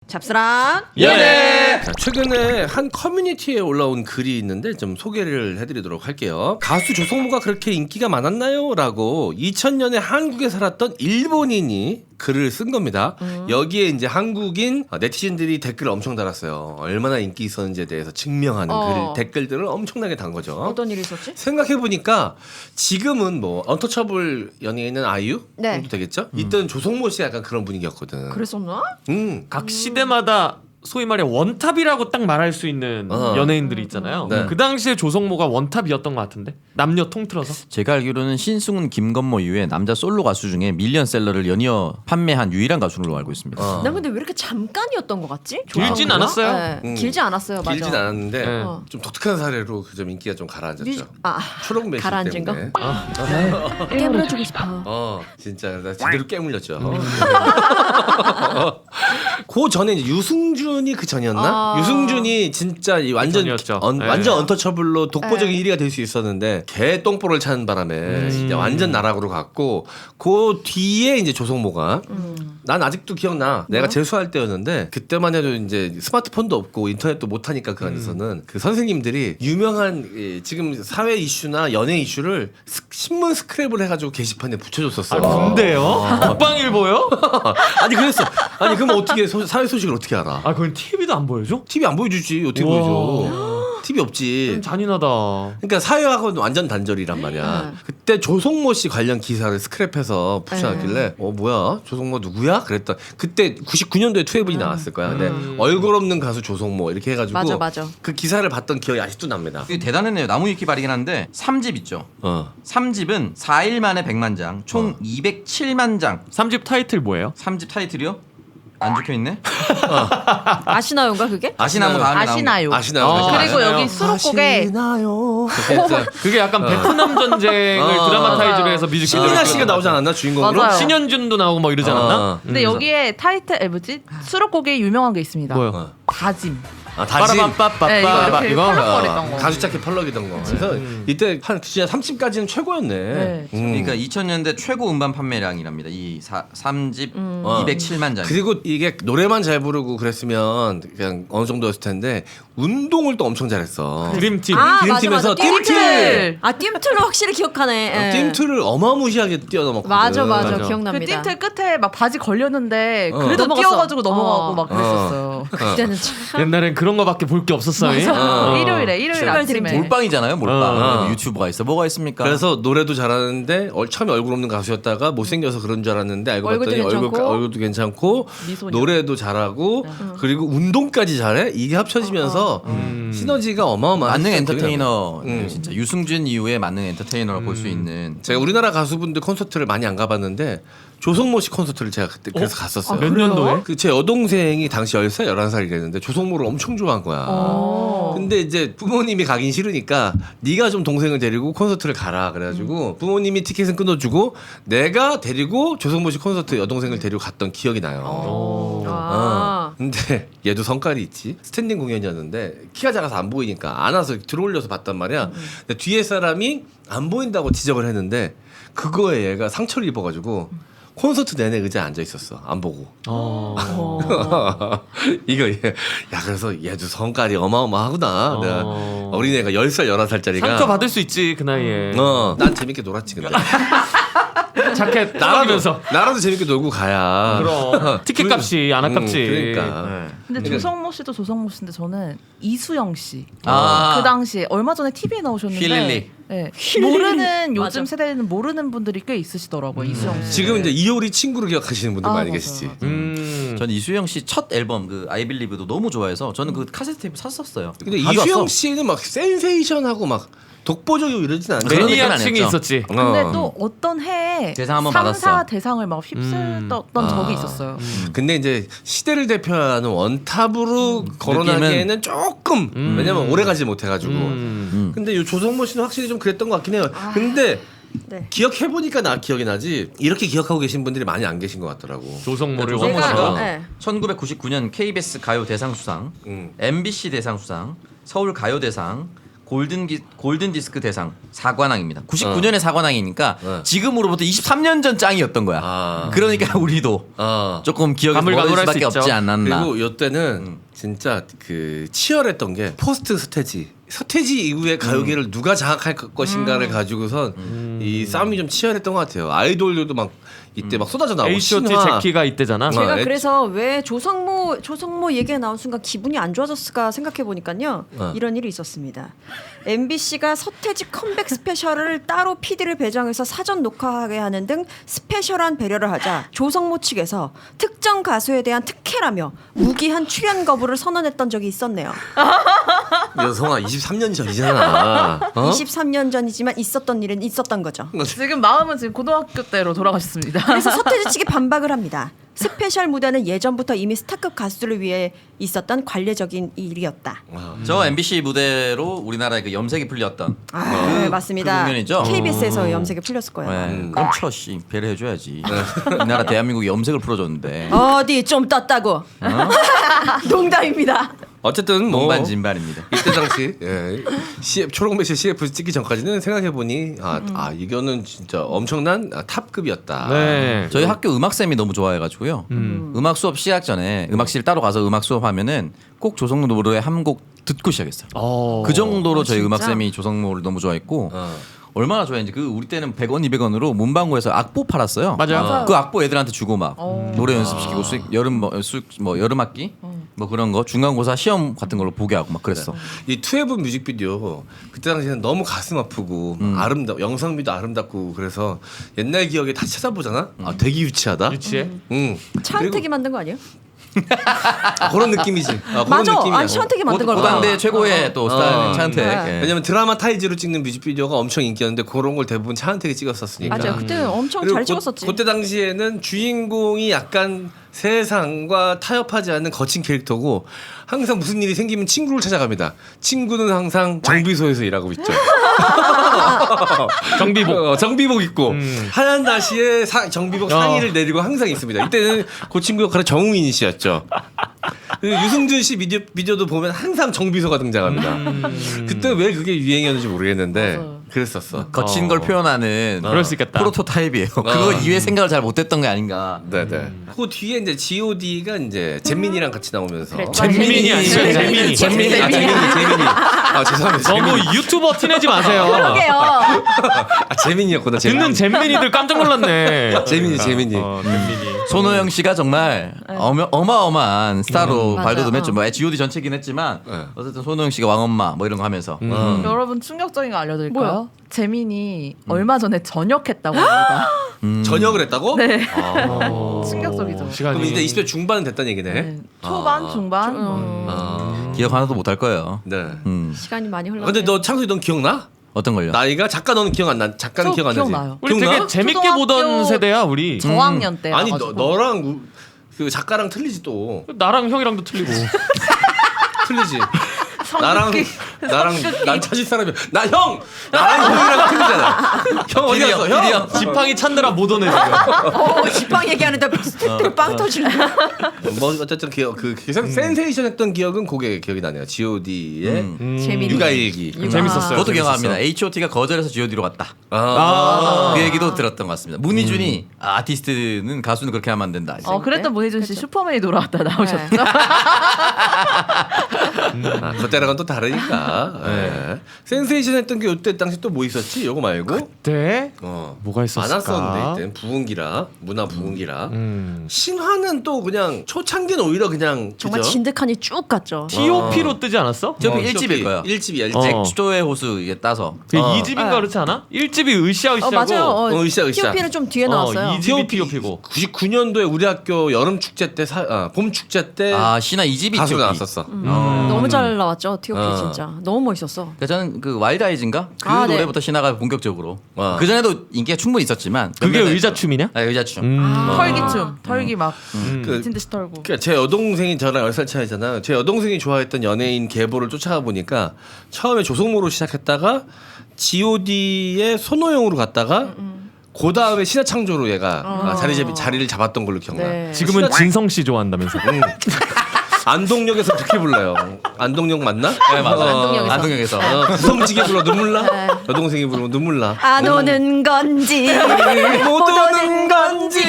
잡스랑 연애. 자, 최근에 한 커뮤니티에 올라온 글이 있는데 좀 소개를 해드리도록 할게요. 가수 조성모가 그렇게 인기가 많았나요? 라고 2000년에 한국에 살았던 일본인이 글을 쓴 겁니다. 여기에 이제 한국인 네티즌들이 댓글을 엄청 달았어요. 얼마나 인기 있었는지에 대해서 증명하는 댓글들을 엄청나게 단 거죠. 어떤 일이 있었지? 생각해보니까 지금은 뭐 언터처블 연예인은 아이유 네. 정도 되겠죠? 이때는 조성모 씨가 약간 그런 분위기였거든. 그랬었나? 각 시대마다 소위 말해 원탑이라고 딱 말할 수 있는 연예인들이 있잖아요. 네. 그 당시에 조성모가 원탑이었던 것 같은데 남녀 통틀어서. 제가 알기로는 신승훈, 김건모 이후에 남자 솔로 가수 중에 밀리언셀러를 연이어 판매한 유일한 가수로 알고 있습니다. 난 근데 왜 이렇게 잠깐이었던 것 같지? 길진 조성모가? 않았어요. 네. 길지 않았어요. 맞아. 길진 않았는데 네. 좀 독특한 사례로 그 좀 인기가 좀 가라앉았죠. 초록 매실 가라앉은 때문에. 거? 깨물어주고 싶어. 진짜 나 제대로 깨물렸죠. 그 전에 이제 유승준이 그 전이었나? 유승준이 진짜 이 완전 전이었죠. 완전 언터처블로 독보적인 1위가 될 수 있었는데 개 똥볼을 차는 바람에 진짜 완전 나락으로 갔고 그 뒤에 이제 조성모가 난 아직도 기억나. 내가 재수할 때였는데 그때만 해도 이제 스마트폰도 없고 인터넷도 못 하니까 그 안에서는 그 선생님들이 유명한 지금 사회 이슈나 연예 이슈를 신문 스크랩을 해가지고 게시판에 붙여줬었어요. 근데요? 국방일보요? 아니 그랬어. 아니 그럼 어떻게 사회 소식을 어떻게 알아? 아 그건 TV도 안 보여줘? TV 안 보여주지. 어떻게 보여줘? TV 없지. 잔인하다. 그러니까 사회하고는 완전 단절이란 말이야. 그때 조성모 씨 관련 기사를 스크랩해서 붙여놨길래 뭐야 조성모 누구야? 그랬다. 그때 99년도에 투애블이 나왔을 거야. 근데 얼굴 없는 가수 조성모 이렇게 해가지고 맞아. 그 기사를 봤던 기억이 아직도 납니다. 이게 대단했네요. 나무위키 발이긴 한데 3집 있죠. 3집은 4일 만에 100만 장, 총 207만 장. 3집 타이틀 뭐예요? 3집 타이틀이요? 안 적혀있네? 아시나요인가 그게? 아시나무 다음에 아시나요? 아시나요? 그리고 아시나요? 여기 수록곡에 아시나요? 그게 약간 베트남 전쟁을 드라마타이즈로 해서 뮤직비디오. 신민아 씨가 나오지 않았나 주인공으로? 맞아요. 신현준도 나오고 뭐 이러지 않았나? 근데 여기에 타이틀 뭐지? 수록곡에 유명한 게 있습니다. 뭐요? 다짐. 다시 네, 이거 빠라밤빠빠빠 이렇게 이거. 펄럭거렸던 거. 가수 자켓 펄럭이던 거. 그래서 이때 한 진짜 30까지는 최고였네. 네. 그러니까 2000년대 최고 음반 판매량이랍니다. 이 3집 207만 장. 그리고 이게 노래만 잘 부르고 그랬으면 그냥 어느 정도였을 텐데 운동을 또 엄청 잘했어. 드림팀. 드림팀에서 띵틀. 띵틀을 확실히 기억하네. 띵틀을 어마무시하게 뛰어넘었거든. 맞아. 맞아. 그 기억납니다. 띵틀 끝에 막 바지 걸렸는데 그래도 넘어갔어. 뛰어가지고 넘어가고 막 그랬었어요. 그때는 참. 옛날엔 그런 거밖에 볼 게 없었어요. 일요일 출발 아침에. 드림팀. 몰빵이잖아요. 몰빵. 유튜브가 있어. 뭐가 있습니까? 그래서 노래도 잘하는데 처음에 얼굴 없는 가수였다가 못생겨서 그런 줄 알았는데 알고 얼굴도 봤더니 괜찮고. 얼굴도 괜찮고 미소녀. 노래도 잘하고 그리고 운동까지 잘해. 이게 합쳐지면서 시너지가 어마어마한 만능 엔터테이너 진짜 유승준 이후에 만능 엔터테이너로 볼 수 있는. 제가 우리나라 가수분들 콘서트를 많이 안 가봤는데 조성모 씨 콘서트를 제가 그때 그래서 갔었어요. 몇 년도에? 그 제 여동생이 당시 10살, 11살이랬는데 조성모를 엄청 좋아한 거야. 근데 이제 부모님이 가긴 싫으니까 네가 좀 동생을 데리고 콘서트를 가라 그래가지고 부모님이 티켓은 끊어주고 내가 데리고 조성모 씨 콘서트 여동생을 데리고 갔던 기억이 나요. 근데 얘도 성깔이 있지. 스탠딩 공연이었는데 키가 작아서 안 보이니까 안아서 들어올려서 봤단 말이야. 근데 뒤에 사람이 안 보인다고 지적을 했는데 그거에 얘가 상처를 입어가지고 콘서트 내내 의자에 앉아 있었어. 안 보고. 이거 야 그래서 얘도 성깔이 어마어마하구나. 내가 어린애가 10살 11살짜리가 상처 받을 수 있지 그 나이에. 난 재밌게 놀았지 근데. 자켓 나가면서. 나라도 재밌게 놀고 가야. 그럼 티켓 값이 안 아깝지. 그러니까. 근데 조성모 씨도 조성모 씨인데 저는 이수영 씨. 아. 그 당시에 얼마 전에 TV에 나오셨는데 힐릴리. 네. 모르는 요즘 맞아. 세대는 모르는 분들이 꽤 있으시더라고요. 이수영 씨. 지금 이제 이효리 친구로 기억하시는 분들 많이 맞아요, 계시지. 맞아요. 전 이수영 씨 첫 앨범 그 아이빌리브도 너무 좋아해서 저는 그 카세트 테이프 샀었어요. 근데 가져왔어. 이수영 씨는 막 센세이션하고 막 독보적이고 이러진 않아. 그런 느낌 매니아층이 아니었죠? 있었지. 근데 또 어떤 해에 대상 한번 3사 받았어. 대상을 막 휩쓸었던 적이 있었어요. 근데 이제 시대를 대표하는 원탑으로 거론하기에는 조금 왜냐면 오래 가지 못해가지고. 근데 이 조성모 씨는 확실히 좀 그랬던 것 같긴 해요. 근데 네. 기억해 보니까 나 기억이 나지 이렇게 기억하고 계신 분들이 많이 안 계신 것 같더라고. 조성모를 조성모 제가- 씨가 네. 1999년 KBS 가요 대상 수상, MBC 대상 수상, 서울 가요 대상, 골든 디스크 대상 4관왕입니다. 99년에 4관왕이니까 지금으로부터 23년 전 짱이었던 거야. 그러니까 우리도 조금 기억에 머물 가물가물할 수밖에 수 있죠. 없지 않았나. 그리고 이때는 진짜 그 치열했던 게 포스트 서태지 이후의 가요계를 누가 장악할 것인가를 가지고선 이 싸움이 좀 치열했던 것 같아요. 아이돌들도 막 이때 막 쏟아져 나오고 H.O.T 신화. 제키가 이때잖아. 제가 애- 그래서 왜 조성모 얘기가 나온 순간 기분이 안 좋아졌을까 생각해 보니까요. 이런 일이 있었습니다. MBC가 서태지 컴백 스페셜을 따로 PD를 배정해서 사전 녹화하게 하는 등 스페셜한 배려를 하자 조성모 측에서 특정 가수에 대한 특혜라며 무기한 출연 거부를 선언했던 적이 있었네요. 여성아 23년 전이잖아. 23년 전이지만 있었던 일은 있었던 거죠. 지금 마음은 지금 고등학교 때로 돌아가셨습니다. 그래서 서태지 측이 반박을 합니다. 스페셜 무대는 예전부터 이미 스타급 가수들을 위해 있었던 관례적인 일이었다. 저 MBC 무대로 우리나라에 그 염색이 풀렸던 네, 맞습니다. 그 공연이죠? KBS에서 염색이 풀렸을 거예요. 그럼 쳐씨 배려해줘야지. 이 나라 대한민국이 염색을 풀어줬는데 어디 좀 떴다고? 농담입니다. 어쨌든 뭐 동반진반입니다. 이때 당시 CF 초록매실 CF 찍기 전까지는 생각해 보니 이거는 진짜 엄청난 탑급이었다. 네. 저희 학교 음악 쌤이 너무 좋아해가지고요. 음악 수업 시작 전에 음악실 따로 가서 음악 수업하면은 꼭 조성모 노래 한 곡 듣고 시작했어요. 그 정도로 저희 음악 쌤이 조성모를 너무 좋아했고. 얼마나 좋아했는지 그 우리 때는 100원, 200원으로 문방구에서 악보 팔았어요. 맞아요. 그 악보 애들한테 주고 막 노래 연습시키고 여름 여름 학기 뭐 그런 거 중간고사 시험 같은 걸로 보게 하고 막 그랬어. 이 투애브 뮤직비디오 그때 당시에는 너무 가슴 아프고 영상미도 아름답고 그래서 옛날 기억에 다시 찾아보잖아. 되게 유치하다. 유치해? 차은택이 만든 거 아니에요? 그런 느낌이지. 그런 맞아. 느낌이야. 아니 차은택이 만든 걸 고단대 최고의 또 스타일 차은택. 네. 예. 왜냐면 드라마 타이즈로 찍는 뮤직비디오가 엄청 인기였는데 그런 걸 대부분 차은택이 찍었었으니까. 맞아요. 그때 엄청 그리고 잘 찍었었지. 그때 당시에는 주인공이 약간 세상과 타협하지 않는 거친 캐릭터고 항상 무슨 일이 생기면 친구를 찾아갑니다. 친구는 항상 정비소에서 일하고 있죠. 정비복. 정비복 입고 하얀 나시에 정비복 상의를 내리고 항상 있습니다. 이때는 그 친구 역할은 정우인 씨였죠. 그리고 유승준 씨 비디오도 보면 항상 정비소가 등장합니다. 그때 왜 그게 유행이었는지 모르겠는데 그랬었어. 거친 걸 표현하는 그럴 수 있겠다. 프로토타입이에요. 그거 이외 생각을 잘 못했던 게 아닌가. 네네. 그 뒤에 이제 G.O.D가 이제 잼민이랑 같이 나오면서 잼민이 아니죠? 재민이. 재민이. 죄송합니다. 너무 유튜버 티내지 마세요. 그러게요. 재민이였구나. 듣는 잼민이들 깜짝 놀랐네. 재민이. 잼민이. 손호영 씨가 정말 어마어마한 스타로 맞아요. 발돋움 했죠. 뭐 G.O.D 전체긴 했지만 어쨌든 손호영 씨가 왕엄마 뭐 이런 거 하면서 여러분 충격적인 거 알려드릴까요? 재민이 얼마 전에 전역했다고 합니다. 전역을 했다고? 네. 아. 충격적이죠. 시간이. 그럼 이제 20대 중반은 됐다는 얘기네. 네. 초반, 중반. 뭐. 기억 하나도 못 할 거예요. 네. 시간이 많이 흘렀네. 근데 너 창수이 넌 기억나? 어떤 걸요? 나이가 작가 너는 기억 안 나? 작가는 저 기억 안 나지? 기억나요. 우리 기억나? 되게 재밌게 초등학교 보던 세대야 우리. 저학년 때. 아니 와가지고. 너랑 그 작가랑 틀리지 또. 나랑 형이랑도 틀리고. 틀리지. 나랑 난 찾을 사람이 나랑 형이랑 틀리잖아. 형 어디 갔어? 형. 지팡이 찾느라 못 오네 지금. 지팡 얘기하는데 스태프들이 빵 터지네. 뭐 어쨌든 기억 센세이션했던 기억은 그게 기억이 나네요. G.O.D의 재민이. 육아일기. 재밌었어요. 그것도 재밌었어. 기억합니다. H.O.T.가 거절해서 G.O.D로 갔다. 그 얘기도 들었던 것 같습니다. 문희준이 아티스트는 가수는 그렇게 하면 안 된다. 그랬던 문희준 씨 슈퍼맨이 돌아왔다 나오셨죠. 그때랑은 또 다르니까. 네. 센세이션했던 게 이때 당시 또 뭐 있었지? 요거 말고? 네? 어. 뭐가 있었을까? 많았었는데 이때 부흥기라 문화 부흥기라 신화는 또 그냥 초창기는 오히려 그냥 정말 그죠? 진득하니 쭉 갔죠. T.O.P.로 뜨지 않았어? 저 1집일 거예요. 1집이야. 액조의 호수 이게 따서. 그 2집인가 그렇지 않아? 1집이 으쌰으쌰고. 맞아요. 으쌰. T.O.P는 좀 뒤에 나왔어요. 2집이 T.O.P고. 99년도에 우리 학교 여름 축제 때 봄 축제 때 신화 2집이 가수 T.O.P. 나왔었어. 너무 잘 나왔죠. T.O.P 진짜 너무 멋있었어. 그러니까 저는 그 와일드 아이즈인가 그 아, 네. 노래부터 신화가 본격적으로. 그 전에도 인기가 충분히 있었지만. 그게 몇몇에 의자춤이냐? 아 의자춤. 털기춤. 털기 막 그- 미친 듯이 털고. 그러니까 제 여동생이 저랑 10살 차이잖아요. 제 여동생이 좋아했던 연예인 계보를 쫓아가 보니까 처음에 조성모로 시작했다가 G.O.D의 손호영으로 갔다가 그 다음에 신화창조로 얘가 자리를 잡았던 걸로 기억나. 네. 지금은 진성 씨 좋아한다면서. 안동역에서 그렇게 불러요. 안동역 맞나? 네 맞아. 안동역에서. 안동역에서. 구성지게 불러 눈물 나. 여동생이 부르면 눈물 나. 안 오는 건지 못 오는 건지.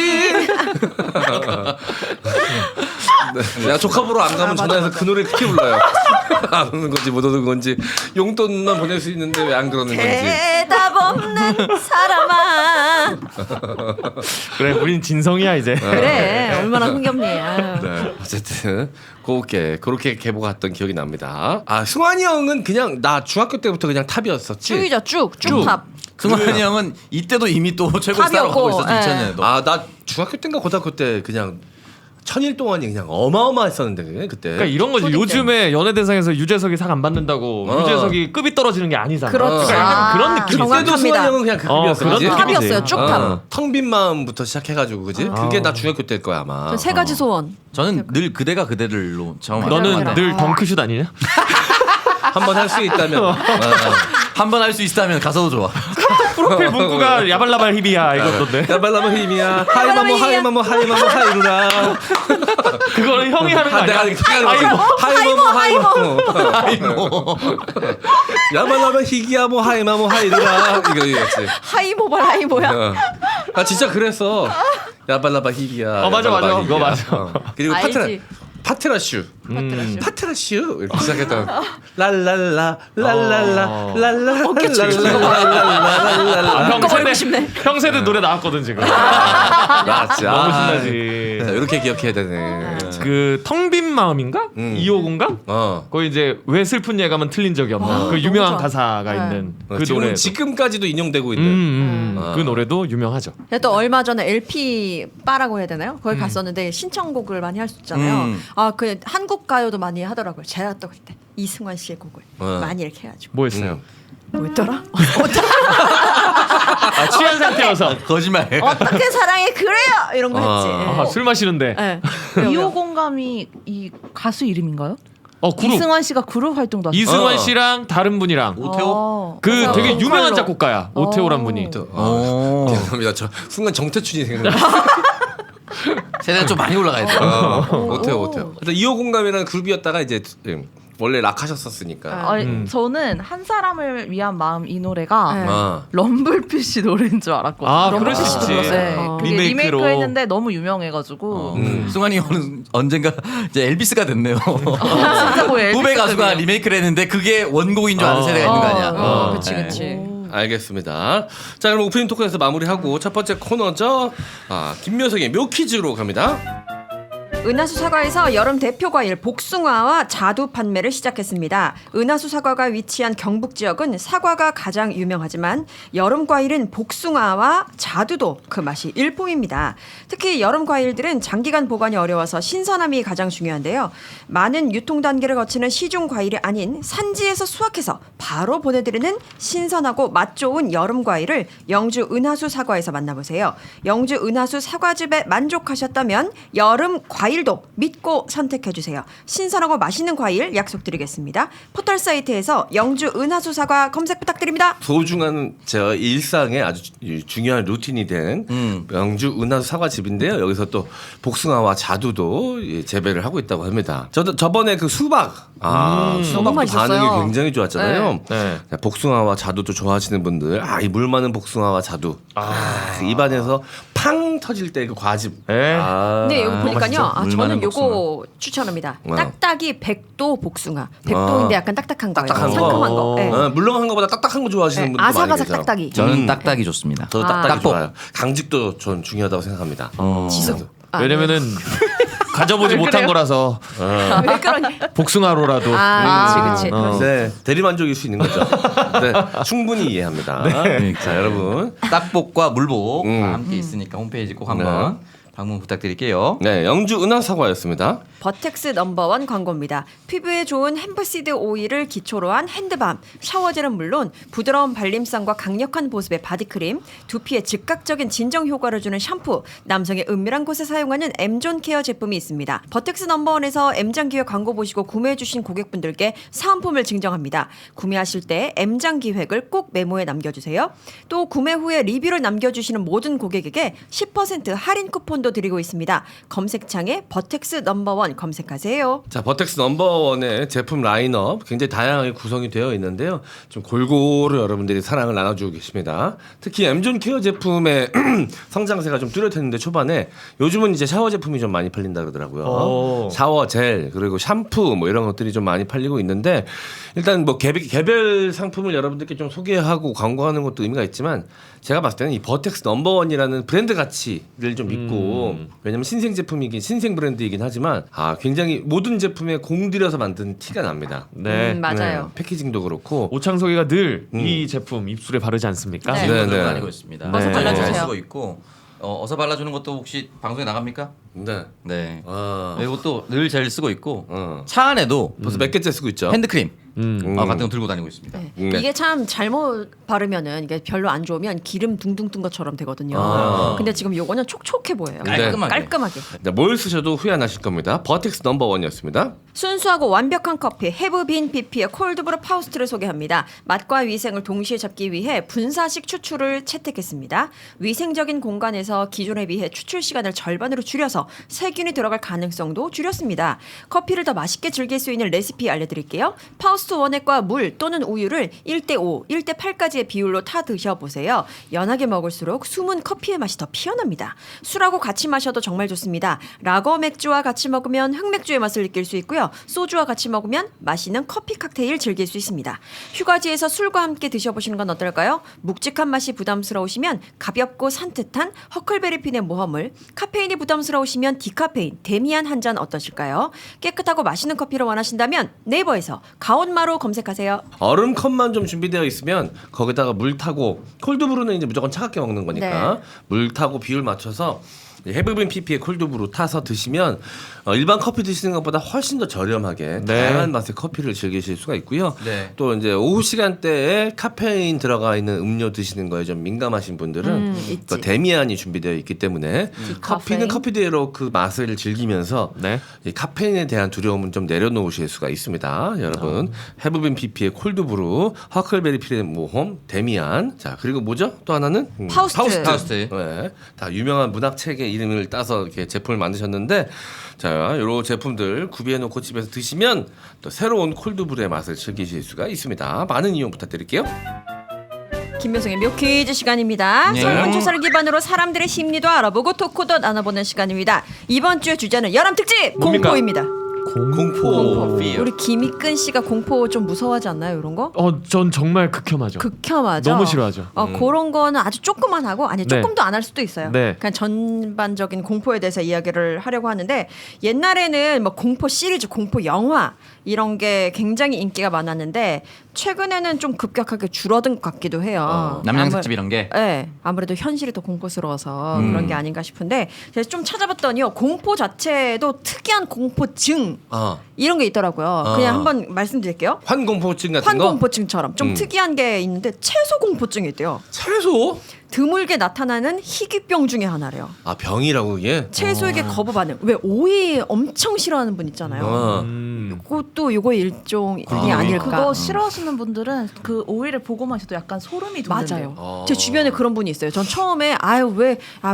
네, 내가 조카 보러 안 가면 전화해서 그 노래 그렇게 불러요. 안 오는 건지 못 오는 건지 용돈만 보낼 수 있는데 왜 안 그러는 건지. 대답 없는 사람아. 그래 우린 진성이야 이제. 그래 얼마나 흥겹니. 아유. 네, 어쨌든 그렇게 계보가 갔던 기억이 납니다. 아 승환이 형은 그냥 나 중학교 때부터 그냥 탑이었었지. 쭉이죠 쭉탑. 승환이 형은 이때도 이미 또 최고 스타로 가고 탑이었고, 있었죠. 예. 2000년에도. 아 나 중학교 때인가 고등학교 때 그냥 천일 동안이 그냥 어마어마했었는데 그때. 그러니까 이런 거지. 요즘에 연예대상에서 유재석이 상 안 받는다고 유재석이 급이 떨어지는 게 아니잖아. 그렇죠. 그러니까 약간 그런 느낌이 있어. 그때도 승환이 형은 그냥 그 급이었어. 그런 그지? 느낌이지. 탑이었어요 쭉탑. 텅빈 마음부터 시작해가지고 그지? 그게 나 중학교 때일 거야 아마. 전 세 가지 소원. 저는 늘 그대가 그대를로 처음 너는 그래. 늘 덩크슛 아니냐? 한번 할 수 있다면. 한번 할 수 있다면 가서도 좋아. 프로필 문구가 야발라발 힙이야 이것던데. 야발라마 힘이야. 하이마모 하이마모 하이마모 하이루라. 그거는 형이 하는 거 아니야? 하이마모 하이마모. 야발라마 히기야모 하이마모 하이루라. 이거였지. 하이모발 하이모야. 아 진짜 그랬어. 야발라바 히기야. 맞아. 야발라바 그거 히기야. 맞아. 그리고 알지. 파트라슈. 파트라슈. 파트라슈 이렇게 시작했던 랄랄라 랄랄라 어. 랄랄라 형세대 노래 나왔거든 지금. 맞지. 너무 신나지. 자, 이렇게 기억해야 되네. 그 텅빈 마음인가? 2호군가? 거기 이제 왜 슬픈 예감은 틀린 적이 없나? 그 유명한 좋아. 가사가 네. 있는 그 노래. 지금까지도 인용되고 있는. 그 노래도 유명하죠. 또 얼마 전에 LP 바라고 해야 되나요? 거기 갔었는데 신청곡을 많이 할 수 있잖아요. 아 그 한국 가요도 많이 하더라고요. 제가 또 그때 이승환 씨의 곡을 많이 이렇게 해가지고. 뭐 했어요? 뭐였더라? 아, 취한 상태여서. 거짓말. 어떻게 사랑해 그래요 이런 거 했지. 아, 술 마시는데. 네. 2호 공감이 이 가수 이름인가요? 그룹. 이승환 씨가 그룹 활동도 하셨어요. 이승환 씨랑 다른 분이랑. 오태호? 그 되게 유명한 칼로. 작곡가야. 오태호란 분이. 죄송합니다. 저 순간 정태춘이 생각나. 세대가 좀 많이 올라가야 돼. 오태호. 일단 2호 공감이라는 그룹이었다가 이제 원래 락 하셨었으니까. 저는 한 사람을 위한 마음 이 노래가 네. 럼블피쉬 노래인 줄 알았거든요. 아, 그럴 수 럼블피쉬 있지. 노래. 그게 리메이크로. 리메이크 했는데 너무 유명해가지고 승환이 형은 언젠가 이제 엘비스가 됐네요. 진짜 뭐 엘비스 후배 가수가 급이에요. 리메이크를 했는데 그게 원곡인 줄 아는 세대가 있는 거 아니야? 그치. 알겠습니다. 자 그럼 오프닝 토크에서 마무리하고 첫 번째 코너죠. 김묘석의 묘퀴즈로 갑니다. 은하수 사과에서 여름 대표 과일 복숭아와 자두 판매를 시작했습니다. 은하수 사과가 위치한 경북 지역은 사과가 가장 유명하지만 여름 과일은 복숭아와 자두도 그 맛이 일품입니다. 특히 여름 과일들은 장기간 보관이 어려워서 신선함이 가장 중요한데요. 많은 유통 단계를 거치는 시중 과일이 아닌 산지에서 수확해서 바로 보내드리는 신선하고 맛 좋은 여름 과일을 영주 은하수 사과에서 만나보세요. 영주 은하수 사과즙에 만족하셨다면 여름 과일도 믿고 선택해주세요. 신선하고 맛있는 과일 약속드리겠습니다. 포털 사이트에서 영주 은하수 사과 검색 부탁드립니다. 소중한 제 일상의 아주 중요한 루틴이 된 영주 은하수 사과즙인데요. 여기서 또 복숭아와 자두도 재배를 하고 있다고 합니다. 저번에 그 수박, 수박도 맛있었어요. 반응이 굉장히 좋았잖아요. 네. 복숭아와 자두도 좋아하시는 분들, 이 물 많은 복숭아와 자두, 입안에서 팡 터질 때 그 과즙. 네. 근데 이거 보니까요. 물 저는 많은 요거 추천합니다. 뭐야? 딱딱이 백도 복숭아. 백도인데 약간 딱딱한 거예요. 딱딱한 거. 상큼한 거. 네. 물렁한 거보다 딱딱한 거 좋아하시는 네, 분들 많이 아삭아삭 계세요. 딱딱이. 저는 딱딱이 좋습니다. 저도 딱딱이 딱복. 좋아요. 강직도 전 중요하다고 생각합니다. 지속. 왜냐면은 가져보지 못한 거라서 왜 그러니? 복숭아로라도. 그치. 네, 대리만족일 수 있는 거죠. 네, 충분히 이해합니다. 자, 여러분. 딱복과 물복 다 함께 있으니까 홈페이지 꼭 한번 방문 부탁드릴게요. 네, 영주 은하사과였습니다. 버텍스 넘버원 광고입니다. 피부에 좋은 햄프시드 오일을 기초로 한 핸드밤, 샤워젤은 물론 부드러운 발림성과 강력한 보습의 바디크림, 두피에 즉각적인 진정 효과를 주는 샴푸, 남성의 은밀한 곳에 사용하는 M존 케어 제품이 있습니다. 버텍스 넘버원에서 M장기획 광고 보시고 구매해주신 고객분들께 사은품을 증정합니다. 구매하실 때 M장기획을 꼭 메모에 남겨주세요. 또 구매 후에 리뷰를 남겨주시는 모든 고객에게 10% 할인 쿠폰도 드리고 있습니다. 검색창에 버텍스 넘버원 넘버원 검색하세요. 자, 버텍스 넘버원의 제품 라인업 굉장히 다양하게 구성이 되어 있는데요. 좀 골고루 여러분들이 사랑을 나눠주고 계십니다. 특히 M존 케어 제품의 성장세가 좀 뚜렷했는데 초반에 요즘은 이제 샤워 제품이 좀 많이 팔린다 그러더라고요. 샤워 젤 그리고 샴푸 뭐 이런 것들이 좀 많이 팔리고 있는데 일단 뭐 개별 상품을 여러분들께 좀 소개하고 광고하는 것도 의미가 있지만 제가 봤을 때는 이 버텍스 넘버원이라는 브랜드 가치를 좀 믿고 왜냐면 신생 제품이긴 신생 브랜드이긴 하지만 굉장히 모든 제품에 공들여서 만든 티가 납니다. 네. 맞아요. 네, 패키징도 그렇고 오창석이가 늘 이 제품 입술에 바르지 않습니까? 네. 네, 네, 네. 다니고 있습니다. 어서 잘 발라주세요. 쓰고 있고 어서 발라주는 것도 혹시 방송에 나갑니까? 네. 네. 아, 그리고 또 늘 젤 쓰고 있고 어. 차 안에도 벌써 몇 개째 쓰고 있죠? 핸드크림 음. 같은 거 들고 다니고 있습니다. 네. 네. 이게 참 잘못 바르면은 이게 별로 안 좋으면 기름 둥둥 뜬 것처럼 되거든요. 아. 근데 지금 요거는 촉촉해 보여요. 깔끔하게. 깔끔하게. 네, 뭘 쓰셔도 후회 안 하실 겁니다. 버텍스 넘버원이었습니다. 순수하고 완벽한 커피 헤브빈 BP의 콜드브루 파우스트를 소개합니다. 맛과 위생을 동시에 잡기 위해 분사식 추출을 채택했습니다. 위생적인 공간에서 기존에 비해 추출 시간을 절반으로 줄여서 세균이 들어갈 가능성도 줄였습니다. 커피를 더 맛있게 즐길 수 있는 레시피 알려드릴게요. 파우스트 원액과 물 또는 우유를 1대5, 1대8까지의 비율로 타 드셔보세요. 연하게 먹을수록 숨은 커피의 맛이 더 피어납니다. 술하고 같이 마셔도 정말 좋습니다. 라거 맥주와 같이 먹으면 흑맥주의 맛을 느낄 수 있고요. 소주와 같이 먹으면 맛있는 커피 칵테일 즐길 수 있습니다. 휴가지에서 술과 함께 드셔보시는 건 어떨까요? 묵직한 맛이 부담스러우시면 가볍고 산뜻한 허클베리핀의 모험을, 카페인이 부담스러우시면 디카페인, 데미안 한 잔 어떠실까요? 깨끗하고 맛있는 커피를 원하신다면 네이버에서 가온마루 검색하세요. 얼음 컵만 좀 준비되어 있으면 거기다가 물 타고 콜드브루는 이제 무조건 차갑게 먹는 거니까 네. 물 타고 비율 맞춰서 헤브빈 PP의 콜드브루 타서 드시면 일반 커피 드시는 것보다 훨씬 더 저렴하게 네. 다양한 맛의 커피를 즐기실 수가 있고요. 네. 또 이제 오후 시간대에 카페인 들어가 있는 음료 드시는 거에 좀 민감하신 분들은 있지. 또 데미안이 준비되어 있기 때문에 커피는 커피대로 그 맛을 즐기면서 네. 이 카페인에 대한 두려움은 좀 내려놓으실 수가 있습니다. 여러분 헤브빈 PP의 콜드브루, 허클베리 피레 모험, 데미안. 자 그리고 뭐죠? 또 하나는 파우스트. 네, 다 유명한 문학 책의 이름을 따서 이렇게 제품을 만드셨는데 자, 요런 제품들 구비해놓고 집에서 드시면 또 새로운 콜드브루의 맛을 즐기실 수가 있습니다. 많은 이용 부탁드릴게요. 김효성의 묘퀴즈 시간입니다. 네. 설문조사를 기반으로 사람들의 심리도 알아보고 토크도 나눠보는 시간입니다. 이번 주의 주제는 여름 특집 뭡니까? 공포입니다. 공포. 우리 김익근 씨가 공포 좀 무서워하지 않나요, 이런 거? 전 정말 극혐하죠. 극혐하죠. 너무 싫어하죠. 그런 거는 아주 조금만 하고 아니 네. 조금도 안 할 수도 있어요. 네. 그냥 전반적인 공포에 대해서 이야기를 하려고 하는데 옛날에는 뭐 공포 시리즈, 공포 영화 이런 게 굉장히 인기가 많았는데 최근에는 좀 급격하게 줄어든 것 같기도 해요. 남양 특집 이런 게. 네, 아무래도 현실이 더 공포스러워서 그런 게 아닌가 싶은데 제가 좀 찾아봤더니요 공포 자체에도 특이한 공포증 이런 게 있더라고요. 그냥 한번 말씀드릴게요. 환공포증 같은 거? 환공포증처럼 좀 특이한 게 있는데 채소 공포증이 있대요. 채소? 드물게 나타나는 희귀병 중에 하나래요. 아 병이라고 이게? 채소에게 거부 반응. 왜 오이 엄청 싫어하는 분 있잖아요. 그것도 요거 일종이 아닐까. 그거 싫어하시는 분들은 그 오이를 보고만 있어도 약간 소름이 돋는데요. 맞아요. 제 주변에 그런 분이 있어요. 전 처음에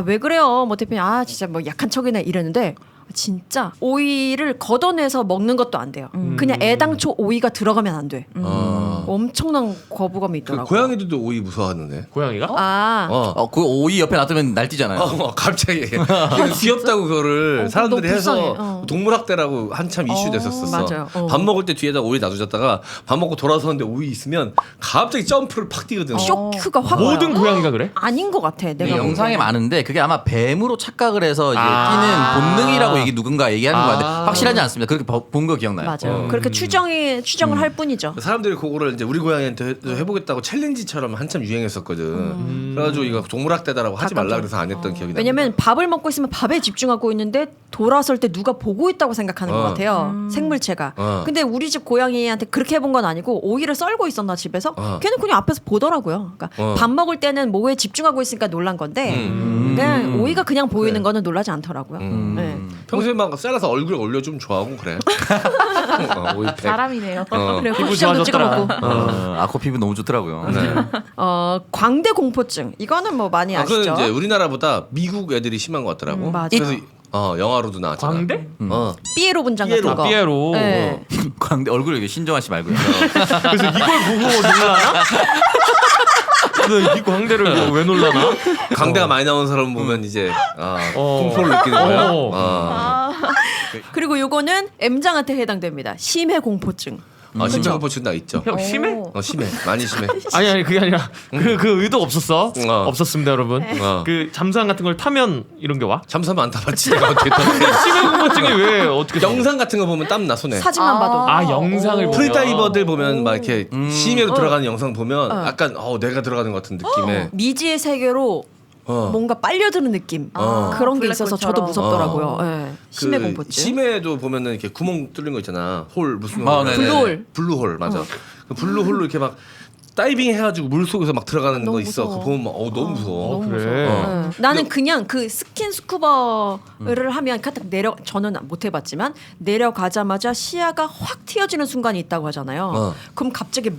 왜 그래요? 뭐 대표님 진짜 뭐 약한 척이네 이랬는데 진짜 오이를 걷어내서 먹는 것도 안 돼요. 그냥 애당초 오이가 들어가면 안 돼. 엄청난 거부감이 그 있더라고요. 고양이들도 오이 무서워하는데. 고양이가? 그 오이 옆에 놔두면 날뛰잖아요. 갑자기 귀엽다고 그거를 사람들이 너무 해서 불쌍해. 동물학대라고 한참 이슈 됐었었어. 맞아요. 밥 먹을 때 뒤에다 오이 놔두셨다가 밥 먹고 돌아서는데 오이 있으면 갑자기 점프를 팍 뛰거든. 쇼크가 확 와요. 모든 고양이가 그래? 아닌 것 같아. 내가 보기에는. 영상에 많은데 그게 아마 뱀으로 착각을 해서 이제 뛰는 본능이라고 이게 누군가 얘기하는 거 같은데 확실하지 않습니다. 그렇게 본 거 기억나요? 맞아요. 그렇게 추정을 할 뿐이죠. 사람들이 그거를 이제 우리 고양이한테 해보겠다고 챌린지처럼 한참 유행했었거든. 그래가지고 이거 동물학대다라고 하지 말라 그래서 안 했던 기억이 나. 왜냐면 밥을 먹고 있으면 밥에 집중하고 있는데 돌아설 때 누가 보고 있다고 생각하는 것 같아요. 생물체가. 근데 우리 집 고양이한테 그렇게 해본 건 아니고 오이를 썰고 있었나 집에서 걔는 그냥 앞에서 보더라고요. 그러니까 밥 먹을 때는 뭐에 집중하고 있으니까 놀란 건데 그냥 오이가 그냥 보이는 거는 놀라지 않더라고요. 네. 평소에 막 잘라서 얼굴에 올려주면 좋아하고 그래. 오이팩. 사람이네요. 그래 피부 고추장도 찍어 먹고. 아코 피부 너무 좋더라고요. 네. 광대 공포증 이거는 뭐 많이 그건 아시죠? 이제 우리나라보다 미국 애들이 심한 것 같더라고. 맞아요. 그래서 영화로도 나왔잖아. 광대? 삐에로 분장 같은 거. 삐에로. 네. 광대 얼굴을 신정아 씨 말고요. 그래서 이걸 보고 놀라나? 이 광대를 보고 왜 놀라나? 광대가 많이 나온 사람 보면 이제 공포를 느끼는 거야. 그리고 요거는 M장한테 해당됩니다. 심해 공포증. 심장 공포증 나 있죠. 형 심해? 심해. 많이 심해. 아니 그게 아니라 그 의도 없었어. 없었습니다 여러분. 어. 그 잠수함 같은 걸 타면 이런 게 와? 잠수하면 안 타봤지. 내가 어떻게 타? 심해 공포증이 왜 어떻게? 영상 같은 거 보면 땀 나 손에. 사진만 봐도. 아 영상을 보면. 프리다이버들 보면 막 이렇게 심해로 들어가는 영상 보면 약간 내가 들어가는 것 같은 느낌에 미지의 세계로 뭔가 빨려드는 느낌. 그런 게 있어서 저도 무섭더라고요. 네. 심해 공포증. 심해도 보면은 이렇게 구멍 뚫린 거 있잖아. 홀 무슨 네네. 블루홀. 블루홀 맞아. 그 블루홀로 이렇게 막 다이빙 해가지고 물 속에서 막 들어가는 거 있어. 무서워. 그거 보면 막 너무 무서워. 그래. 나는 그냥 그 스킨 스쿠버를 하면 딱 저는 못 해봤지만 내려가자마자 시야가 확 튀어지는 순간이 있다고 하잖아요. 그럼 갑자기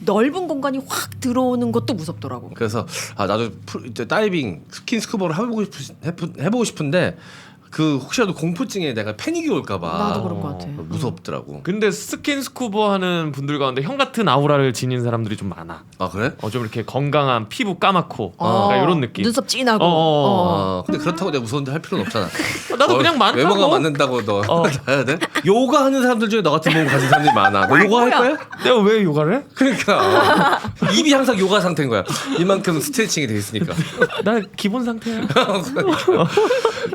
넓은 공간이 확 들어오는 것도 무섭더라고. 그래서 나도 이제 다이빙 스킨 스쿠버를 해보고 싶은데 그 혹시라도 공포증에 내가 패닉이 올까봐 나도 그런 것 같아. 무섭더라고. 근데 스킨 스쿠버 하는 분들 가운데 형 같은 아우라를 지닌 사람들이 좀 많아. 아 그래? 좀 이렇게 건강한 피부 까맣고 약간 이런 느낌. 눈썹 진하고. 근데 그렇다고 내가 무서운데 할 필요는 없잖아. 나도 그냥 많다고. 외모가 맞는다고 너 해야 돼? 요가 하는 사람들 중에 너 같은 몸 가진 사람들이 많아. 너 요가 할 거야? 내가 왜 요가를 해? 그러니까 입이 항상 요가 상태인 거야. 이만큼 스트레칭이 돼 있으니까. 나 기본 상태야.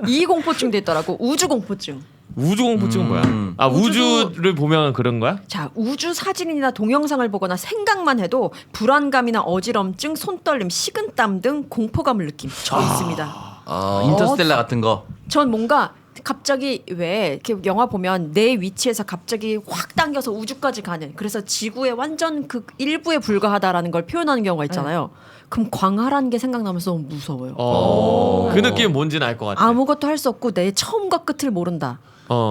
이 공포증도 있더라고. 우주 공포증. 우주 공포증은 뭐야? 우주를 보면 그런 거야? 자, 우주 사진이나 동영상을 보거나 생각만 해도 불안감이나 어지럼증, 손떨림, 식은땀 등 공포감을 느낌. 저 있습니다. 인터스텔라 같은 거. 전 뭔가 갑자기 왜 이렇게 영화 보면 내 위치에서 갑자기 확 당겨서 우주까지 가는, 그래서 지구의 완전 그 일부에 불과하다라는 걸 표현하는 경우가 있잖아요. 그럼 광활한 게 생각나면서 너무 무서워요. 그 느낌은 뭔지는 알 것 같아. 아무것도 할 수 없고 내 처음과 끝을 모른다.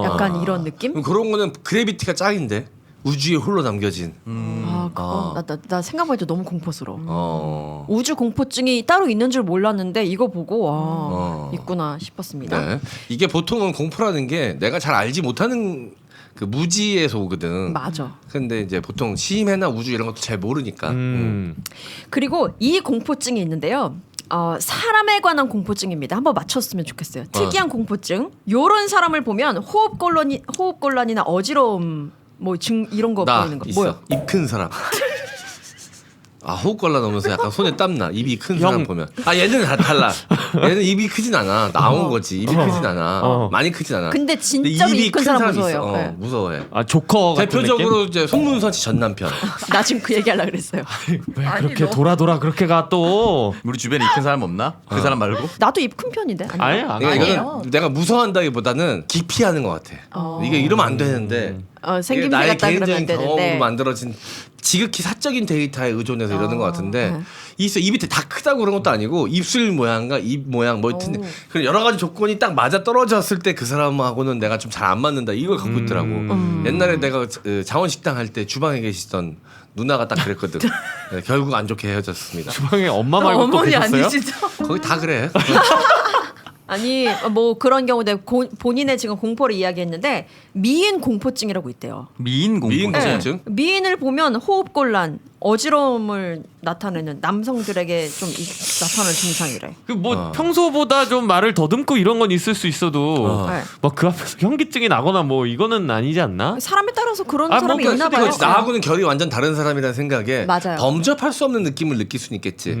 약간 이런 느낌? 그런 거는 그래비티가 짱인데 우주에 홀로 남겨진. 그거 나 생각만 해도 너무 공포스러워. 우주 공포증이 따로 있는 줄 몰랐는데 이거 보고 있구나 싶었습니다. 네. 이게 보통은 공포라는 게 내가 잘 알지 못하는 그 무지에서 오거든. 맞아. 근데 이제 보통 심해나 우주 이런 것도 잘 모르니까. 그리고 이 공포증이 있는데요. 사람에 관한 공포증입니다. 한번 맞췄으면 좋겠어요. 특이한 공포증. 요런 사람을 보면 호흡곤란이나 어지러움 이런 거 보이는 거. 있어. 뭐야? 입 큰 사람. 호흡곤란 오면서 약간 손에 땀나. 입이 큰 사람 보면. 얘는 다 달라. 얘는 입이 크진 않아. 나온 거지. 입이 크진 않아. 많이 크진 않아. 근데 진짜 입이 큰 사람 무서워요. 있어. 네. 무서워해. 조커 같은 대표적으로 느낌? 이제 송문선 씨 전 남편. 나 지금 그 얘기하려고 그랬어요. 왜 그렇게 돌아 그렇게 가 또? 우리 주변에 입 큰 사람 없나? 그 사람 말고? 나도 입 큰 편인데. 아니야. 그러니까 이거는 내가 무서워한다기보다는 기피하는 것 같아. 이게 이러면 안 되는데. 생김새 나의 같다 그러면 개인적인 안 되는데. 경험으로 만들어진 지극히 사적인 데이터에 의존해서 이러는 것 같은데 입이 다 크다고 그런 것도 아니고 입술 모양과 입 모양 그런 여러 가지 조건이 딱 맞아 떨어졌을 때 그 사람하고는 내가 좀 잘 안 맞는다 이걸 갖고 있더라고. 옛날에 내가 장원식당 할 때 주방에 계시던 누나가 딱 그랬거든. 네, 결국 안 좋게 헤어졌습니다. 주방에 엄마 말고 또 어머니 계셨어요? 아니시죠? 거기 다 그래. 아니 그런 경우인데 본인의 지금 공포를 이야기했는데 미인 공포증이라고 있대요. 미인 공포증. 공포증? 미인을 보면 호흡곤란, 어지러움을 나타내는 남성들에게 좀 나타나는 증상이래. 평소보다 좀 말을 더듬고 이런 건 있을 수 있어도 네. 막 그 앞에서 현기증이 나거나 이거는 아니지 않나? 사람에 따라서 그런 아, 사람이 뭔가 있나 봐요. 그렇지. 나하고는 결이 완전 다른 사람이라는 생각에 맞아요. 범접할 수 없는 느낌을 느낄 수는 있겠지.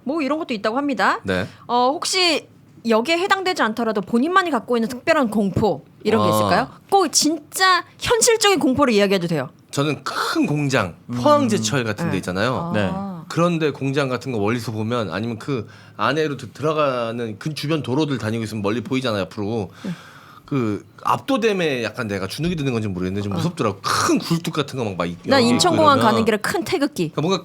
뭐 이런 것도 있다고 합니다. 네. 혹시 여기에 해당되지 않더라도 본인만이 갖고 있는 특별한 공포 이런 게 있을까요? 꼭 진짜 현실적인 공포를 이야기해도 돼요. 저는 큰 공장, 포항제철 같은 데 있잖아요. 네. 그런데 공장 같은 거 멀리서 보면 아니면 그 안에로 들어가는 그 주변 도로들 다니고 있으면 멀리 보이잖아요, 앞으로. 그 압도됨에 약간 내가 주눅이 드는 건지 모르겠는데 좀 무섭더라고. 큰 굴뚝 같은 거 막 난 인천공항 가는 길에 큰 태극기. 그러니까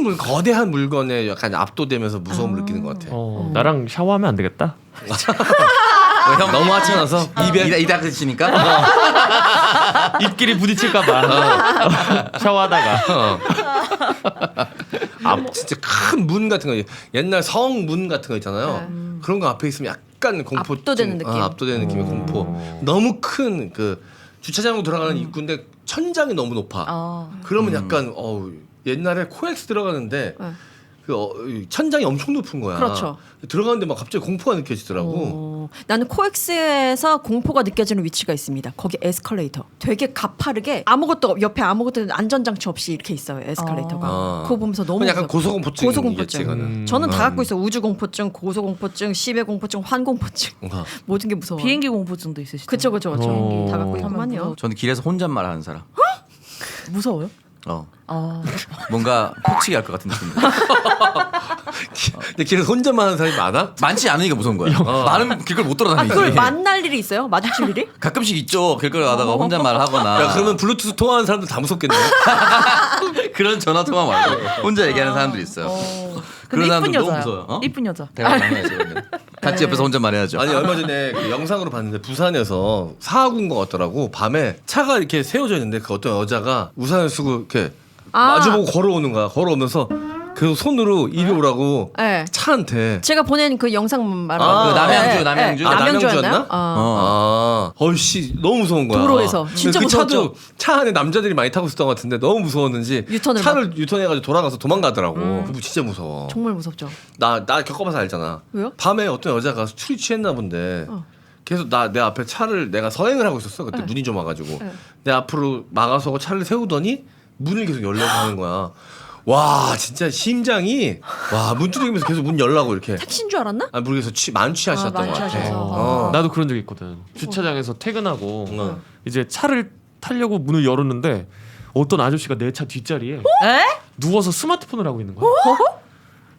뭔가 거대한 물건에 약간 압도되면서 무서움을 느끼는 것 같아. 나랑 샤워하면 안 되겠다. 형 너무 하찮아서 입에 이다 그치니까? 입끼리 부딪힐까봐 샤워하다가. 진짜 큰 문 같은 거 옛날 성 문 같은 거 있잖아요. 그런 거 앞에 있으면 약간 공포증, 압도되는 느낌. 압도되는 느낌의 공포. 너무 큰 그 주차장으로 들어가는 입구인데 천장이 너무 높아. 그러면 약간 옛날에 코엑스 들어가는데 네. 이 천장이 엄청 높은 거야. 그렇죠. 들어가는데 막 갑자기 공포가 느껴지더라고. 나는 코엑스에서 공포가 느껴지는 위치가 있습니다. 거기 에스컬레이터. 되게 가파르게 옆에 아무것도 안전장치 없이 이렇게 있어요. 에스컬레이터가. 그거 보면서 너무 약간 무서워. 고소공포증이겠지. 고소공포증. 그거는. 저는 다 갖고 있어요. 우주공포증, 고소공포증, 시베공포증, 환공포증. 모든 게 무서워. 비행기 공포증도 있으시죠? 그쵸. 다 갖고 있구만요. 저는 길에서 혼잣말 하는 사람. 무서워요? 뭔가 폭치기 할 것 같은 느낌. 근데 길에서 혼자만 하는 사람이 많아? 많지 않으니까 무서운 거야. 많은 길걸 못 돌아다니지. 그걸 만날 일이 있어요? 마주칠 일이? 가끔씩 있죠. 길거리 가다가 혼잣말 하거나. 야, 그러면 블루투스 통화하는 사람들 다 무섭겠네. 그런 전화 통화 말고 혼자 얘기하는 사람들이 있어요. 근데 그런 이쁜 사람들 너무 여자요. 무서워요. 어? 이쁜 여자. 대화 나눠야지. 같이 옆에서 혼잣말 해야죠. 아니 얼마 전에 그 영상으로 봤는데 부산에서 사고인 것 같더라고. 밤에 차가 이렇게 세워져 있는데 그 어떤 여자가 우산을 쓰고 이렇게 마주보고 걸어오는 거야. 걸어오면서 그 손으로 이리 오라고 네. 차한테. 제가 보낸 그 영상 말하는 그 남양주. 남양주였나? 어이씨 너무 무서운 거야. 도로에서. 진짜 그 무서웠죠? 차도 차 안에 남자들이 많이 타고 있었던 것 같은데 너무 무서웠는지 유턴을 차를 유턴해가지고 돌아가서 도망가더라고. 그거 진짜 무서워. 정말 무섭죠. 나 겪어봐서 알잖아. 왜요? 밤에 어떤 여자가 술이 취했나 본데 계속 내 앞에 차를 내가 서행을 하고 있었어. 그때 눈이 좀 와가지고 내 앞으로 막아서 차를 세우더니 문을 계속 열려고 하는 거야. 와 진짜 심장이 문 두드리면서 계속 문 열라고 이렇게. 택시인 줄 알았나? 아 모르겠어. 만취하셨던 것 같아. 만취하셔서. 나도 그런 적 있거든. 주차장에서 퇴근하고 이제 차를 타려고 문을 열었는데 어떤 아저씨가 내 차 뒷자리에 누워서 스마트폰을 하고 있는 거야.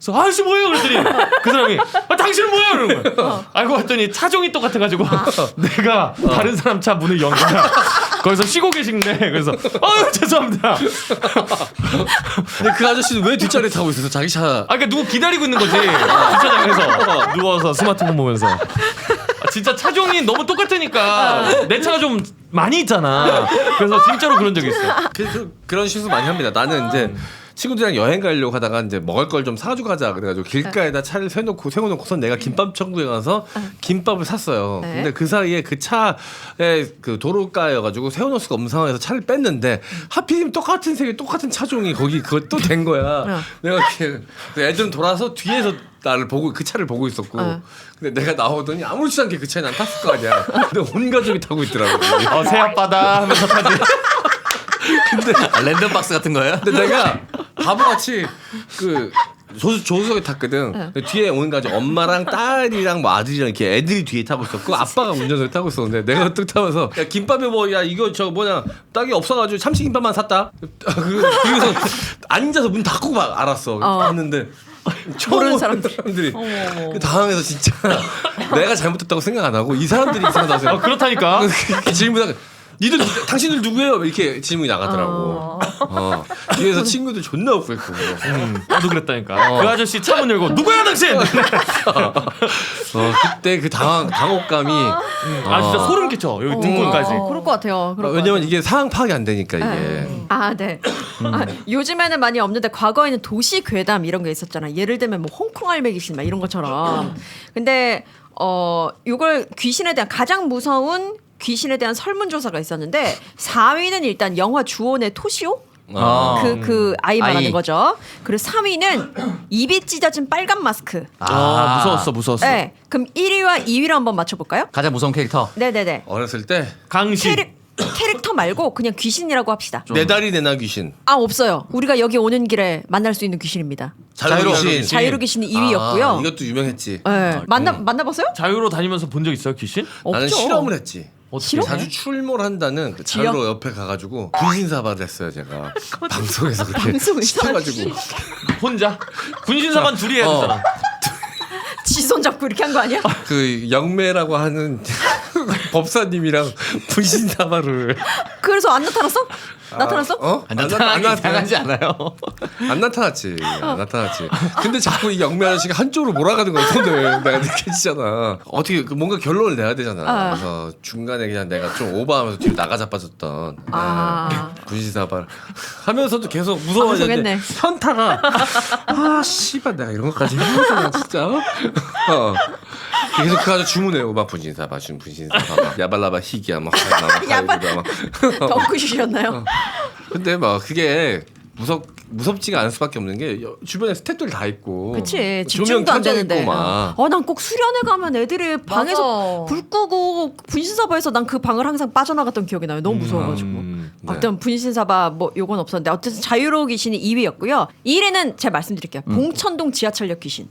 그래서 아저씨 뭐예요? 그랬더니 그 사람이 당신은 뭐예요? 이러는 거야. 알고 봤더니 차종이 똑같아가지고 내가 다른 사람 차 문을 연 거야. 거기서 쉬고 계신데 그래서 죄송합니다. 근데 그 아저씨는 왜 뒷자리에 타고 있었어? 자기 차. 그러니까 누구 기다리고 있는 거지. 주차장에서 누워서 스마트폰 보면서. 진짜 차종이 너무 똑같으니까 내 차가 좀 많이 있잖아. 그래서 진짜로 그런 적이 있어. 그런 실수 많이 합니다. 나는 이제 친구들이랑 여행 가려고 하다가 이제 먹을 걸 좀 사가지고 가자 그래가지고 길가에다 차를 세워놓고선 내가 김밥 천국에 가서 김밥을 샀어요. 근데 그 사이에 그 차에 그 도로가여가지고 세워놓을 수가 없는 상황에서 차를 뺐는데 하필이면 똑같은 색의 똑같은 차종이 거기 그거 또 된 거야. 내가 이렇게 애들은 돌아서 뒤에서 나를 보고 그 차를 보고 있었고 근데 내가 나오더니 아무렇지도 않게 그 차에 난 탔을 거 아니야. 근데 온 가족이 타고 있더라고. 새 아빠다 하면서 타지. 근데 랜덤박스 같은 거예요? 근데 내가 바보같이 그 조수석에 탔거든. 근데 뒤에 오는 가족 엄마랑 딸이랑 뭐 아들이랑 이렇게 애들이 뒤에 타고 있었고 아빠가 운전석에 타고 있었는데 내가 뚝 타면서 야 김밥에 이거 저 뭐냐 떡이 없어가지고 참치김밥만 샀다. 그래서 앉아서 문 닫고 알았어. 봤는데 모르는 사람들이 당황해서 진짜 내가 잘못했다고 생각 안 하고 이 사람들이 이상하다고 생각. 그렇다니까. 질문하고 당신들 누구예요? 이렇게 질문이 나가더라고. 뒤에서 친구들 존나 웃고있고. 나도 그랬다니까. 그 아저씨 차문 열고 누구야 당신? 그때 그 당혹감이. 진짜 소름 끼쳐. 여기 등골까지. 그럴 것 같아요. 왜냐면 이게 상황 파악이 안 되니까 이게. 네. 요즘에는 많이 없는데 과거에는 도시 괴담 이런 게 있었잖아. 예를 들면 뭐 홍콩 알매 귀신 막 이런 것처럼. 근데 요걸 귀신에 대한 가장 무서운 귀신에 대한 설문조사가 있었는데 4위는 일단 영화 주온의 토시오? 그 아이 말하는 거죠. 그리고 3위는 입이 찢어진 빨간 마스크. 무서웠어. 네. 그럼 1위와 2위를 한번 맞춰볼까요? 가장 무서운 캐릭터. 네네네. 어렸을 때 강시. 캐릭터 말고 그냥 귀신이라고 합시다. 내 다리 내나 귀신. 없어요. 우리가 여기 오는 길에 만날 수 있는 귀신입니다. 자유로 귀신. 자유로 귀신이 2위였고요. 이것도 유명했지. 네. 만나봤어요? 자유로 다니면서 본 적 있어요 귀신? 나는 없죠. 실험을 했지. 실험? 자주 출몰한다는 그 자유로 옆에 가가지고 분신사바를 했어요 제가. 방송에서 그렇게 시켜가지고. 혼자? 분신사만 둘이 해야 되잖아. 지손 잡고 이렇게 한 거 아니야? 그 영매라고 하는 법사님이랑 분신사바를. 그래서 안 나타났어? 나타났어? 안 나타나지 않아요. 안 나타났지. 안 나타났지. 근데 자꾸 이 영매 아저씨가 한쪽으로 몰아가는 거야 손을. 내가 느껴지잖아. 어떻게 뭔가 결론을 내야 되잖아. 그래서 중간에 그냥 내가 좀 오버하면서 뒤로 나가자빠졌던 분신사발 하면서도 계속 무서워졌는데 현타가 씨발 내가 이런 것까지 해보잖아 진짜. 계속 가서 주문해요. 막 분신사바, 분신사바, 야발라바 희기야, 막 야발 막. 덩크슛이었나요? 근데 막 그게 무섭지가 않을 수밖에 없는 게 주변에 스태프들 다 있고. 그치. 조명 집중도 안 켜져 되는데. 있고 막. 난 꼭 수련회 가면 애들이 방에서 불 끄고 분신사바에서 난 그 방을 항상 빠져나갔던 기억이 나요. 너무 무서워가지고. 네. 어떤 분신사바 뭐 요건 없었는데 어쨌든 자유로운 귀신이 2위였고요. 1위는 제가 말씀드릴게요. 봉천동 지하철역 귀신.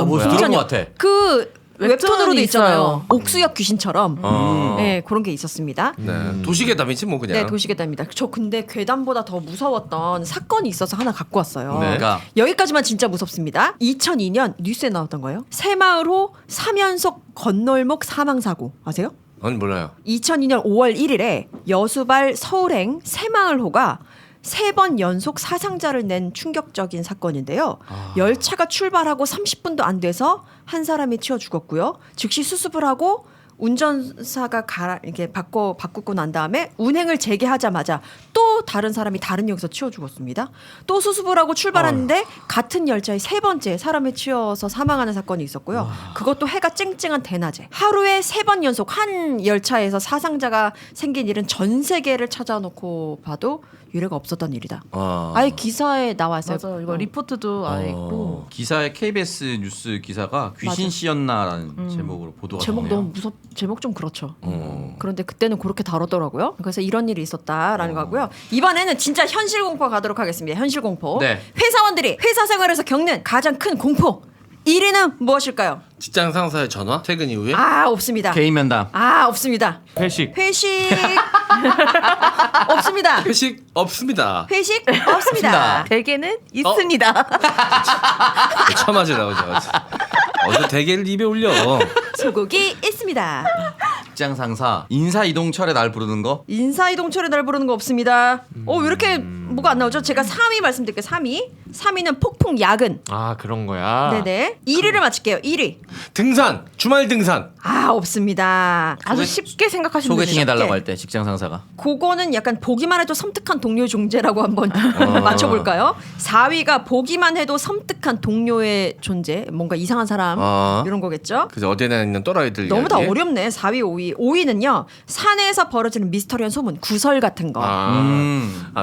뭐 들은 것 같아. 그 웹툰으로도 웹툰이 있잖아요. 있어요. 옥수역 귀신처럼. 네, 그런 게 있었습니다. 네. 도시괴담이지 뭐 그냥. 네, 도시괴담입니다. 저 근데 괴담보다 더 무서웠던 사건이 있어서 하나 갖고 왔어요. 네. 그러니까 여기까지만 진짜 무섭습니다. 2002년 뉴스에 나왔던 거예요. 새마을호 3연속 건널목 사망 사고 아세요? 아니 몰라요. 2002년 5월 1일에 여수발 서울행 새마을호가 3번 연속 사상자를 낸 충격적인 사건인데요. 열차가 출발하고 30분도 안 돼서 한 사람이 튀어 죽었고요. 즉시 수습을 하고 운전사가 이렇게 바꾸고 난 다음에 운행을 재개하자마자 또 다른 사람이 다른 역에서 치워 죽었습니다. 또 수습을 하고 출발하는데 같은 열차의 3번째 사람이 치여서 사망하는 사건이 있었고요. 그것도 해가 쨍쨍한 대낮에 하루에 3번 연속 한 열차에서 사상자가 생긴 일은 전 세계를 찾아놓고 봐도 유례가 없었던 일이다. 아예 기사에 나왔어요. 맞아. 이거 리포트도 아예 있고. 기사에 KBS 뉴스 기사가 귀신 맞아. 씨였나라는 제목으로 보도가 제목 나오네요. 너무 제목 좀 그렇죠. 그런데 그때는 그렇게 다뤘더라고요. 그래서 이런 일이 있었다라는 거고요. 이번에는 진짜 현실 공포 가도록 하겠습니다. 현실 공포. 네. 회사원들이 회사 생활에서 겪는 가장 큰 공포 1위는 무엇일까요? 직장 상사의 전화 퇴근 이후에 없습니다. 개인 면담. 없습니다. 회식. 없습니다. 회식 없습니다. 회식 없습니다. 대개는 있습니다. 처맞이 나오죠. 어서 대게를 입에 올려. 소고기 있습니다. 직장 상사 인사 이동철에 날 부르는 거. 인사이동철에 날 부르는 거 없습니다. 왜 이렇게 뭐가 안 나오죠? 제가 3위 말씀드릴게요. 3위는 폭풍 야근. 그런 거야. 네네. 1위를 맞힐게요. 1위. 등산 주말 등산. 없습니다. 아주 쉽게 생각하시면 소개팅 됩니다. 해달라고 할 때 직장 상사가. 그거는 약간 보기만 해도 섬뜩한 동료 존재라고 한번 맞춰볼까요? 4위가 보기만 해도 섬뜩한 동료의 존재, 뭔가 이상한 사람 이런 거겠죠? 그래서 어디에나 있는 또라이들. 너무 다 이야기. 어렵네. 4위, 5위. 5위는요. 산에서 벌어지는 미스터리한 소문, 구설 같은 거.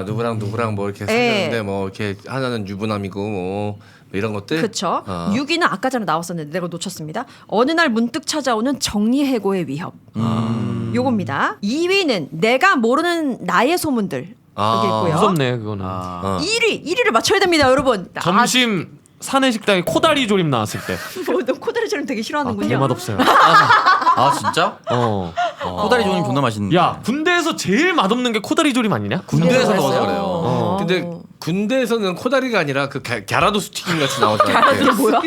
누구랑 뭐 이렇게 예. 사귀었는데 뭐 이렇게 하나는 유부남이고 뭐 이런 것들. 그렇죠. 6위는 아까 전에 나왔었는데 내가 놓쳤습니다. 어느 날 문득 찾아오는 정리해고의 위협. 요겁니다. 2위는 내가 모르는 나의 소문들. 여기 있고요. 무섭네 그거는. 1위를 맞춰야 됩니다, 여러분. 점심 사내 식당에 코다리 조림 나왔을 때. 너 코다리처럼 되게 싫어하는군요. 개 맛없어요. 진짜? 코다리 조림 존나 맛있는데. 야 군대에서 제일 맛없는 게 코다리 조림 아니냐? 군대에서 그랬어요? 먹어서 그래요. 근데 군대에서는 코다리가 아니라 그 갸라도스 튀김 같이 나오잖아요. 이게 뭐야?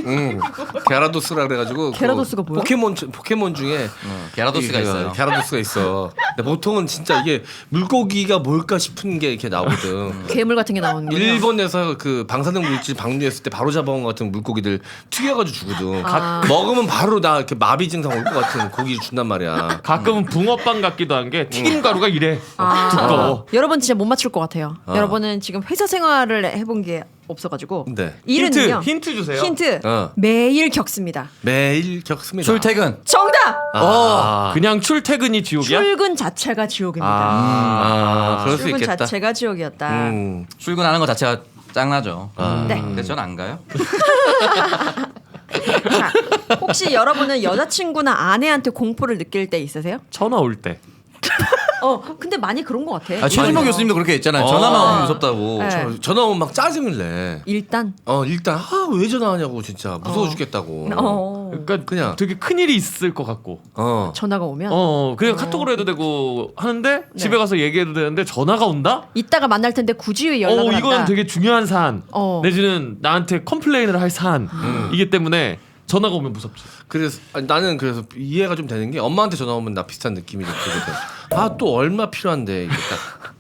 갸라도스라 그래가지고 갸라도스가 그 뭐야? 포케몬 중에 게라도스가 있어요. 갸라도스가 있어. 근데 보통은 진짜 이게 물고기가 뭘까 싶은 게 이렇게 나오거든. 괴물 같은 게 나오는군요. 일본에서 그 방사능 물질 방류했을 때 바로 잡아온 것 같은 물고기들 튀겨가지고 죽거든. 먹으면 바로 나 이렇게 마비 증상 올 것 같은 고기를 준단 말이야. 가끔은 붕어빵 같기도 한 게 튀김 가루가 이래 두꺼워. 여러분 진짜 못 맞출 것 같아요. 여러분은 지금 회사 생활을 해본 게 없어가지고. 네. 이는요. 힌트 주세요. 힌트. 어. 매일 겪습니다. 매일 겪습니다. 출퇴근. 정답. 그냥 출퇴근이 지옥이야? 출근 자체가 지옥입니다. 그럴 수 출근 있겠다. 자체가 지옥이었다. 출근하는 거 자체가 짱나죠. 네. 근데 전 안 가요. 자, 혹시 여러분은 여자친구나 아내한테 공포를 느낄 때 있으세요? 전화 올 때. 근데 많이 그런 것 같아. 최진모 교수님도 그렇게 했잖아요. 전화만 오면 무섭다고. 네. 전화 오면 막 짜증을 내. 일단. 일단 왜 전화하냐고 진짜 무서워 죽겠다고. 그러니까 그냥. 되게 큰 일이 있을 것 같고. 전화가 오면 그냥 카톡으로 해도 되고 하는데 집에 가서 얘기해도 되는데 전화가 온다? 이따가 만날 텐데 굳이 왜 연락을 한다. 이건 되게 중요한 사안. 내지는 나한테 컴플레인을 할 사안. 이기 때문에 전화가 오면 무섭지. 그래서 나는 그래서 이해가 좀 되는 게 엄마한테 전화 오면 나 비슷한 느낌이 좀 들거든. 또 얼마 필요한데 이게 딱.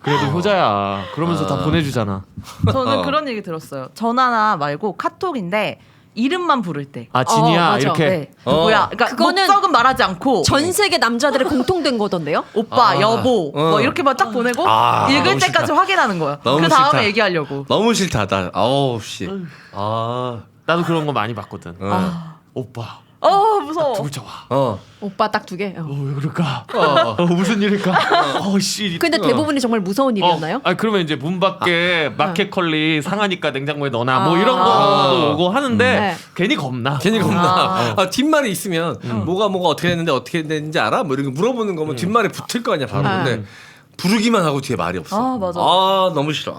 그래도 효자야. 그러면서 다 보내주잖아. 저는 그런 얘기 들었어요. 전화나 말고 카톡인데 이름만 부를 때. 진이야 맞아. 이렇게. 네. 누구야? 그러니까 그거는 목적은 말하지 않고 전 세계 남자들의 공통된 거던데요? 오빠, 여보 뭐 이렇게만 딱 보내고 읽을 너무 때까지 싫다. 확인하는 거예요. 너무 그 다음에 싫다. 얘기하려고. 너무 싫다. 나 씨. 나도 그런 거 많이 봤거든. 오빠 무서워. 두 글자 와. 오빠 딱 2개. 왜 그럴까? 무슨 일일까? 씨. 근데 대부분이 정말 무서운 일이었나요? 그러면 이제 문 밖에 마켓컬리 상하니까 냉장고에 넣어놔 뭐 이런 거 오고 하는데 네. 괜히 겁나. 괜히 겁나. 뒷말이 있으면 뭐가 어떻게 됐는지 알아? 뭐 이런 거 물어보는 거면 뒷말에 붙을 거 아니야 바로. 근데 부르기만 하고 뒤에 말이 없어. 맞아. 너무 싫어.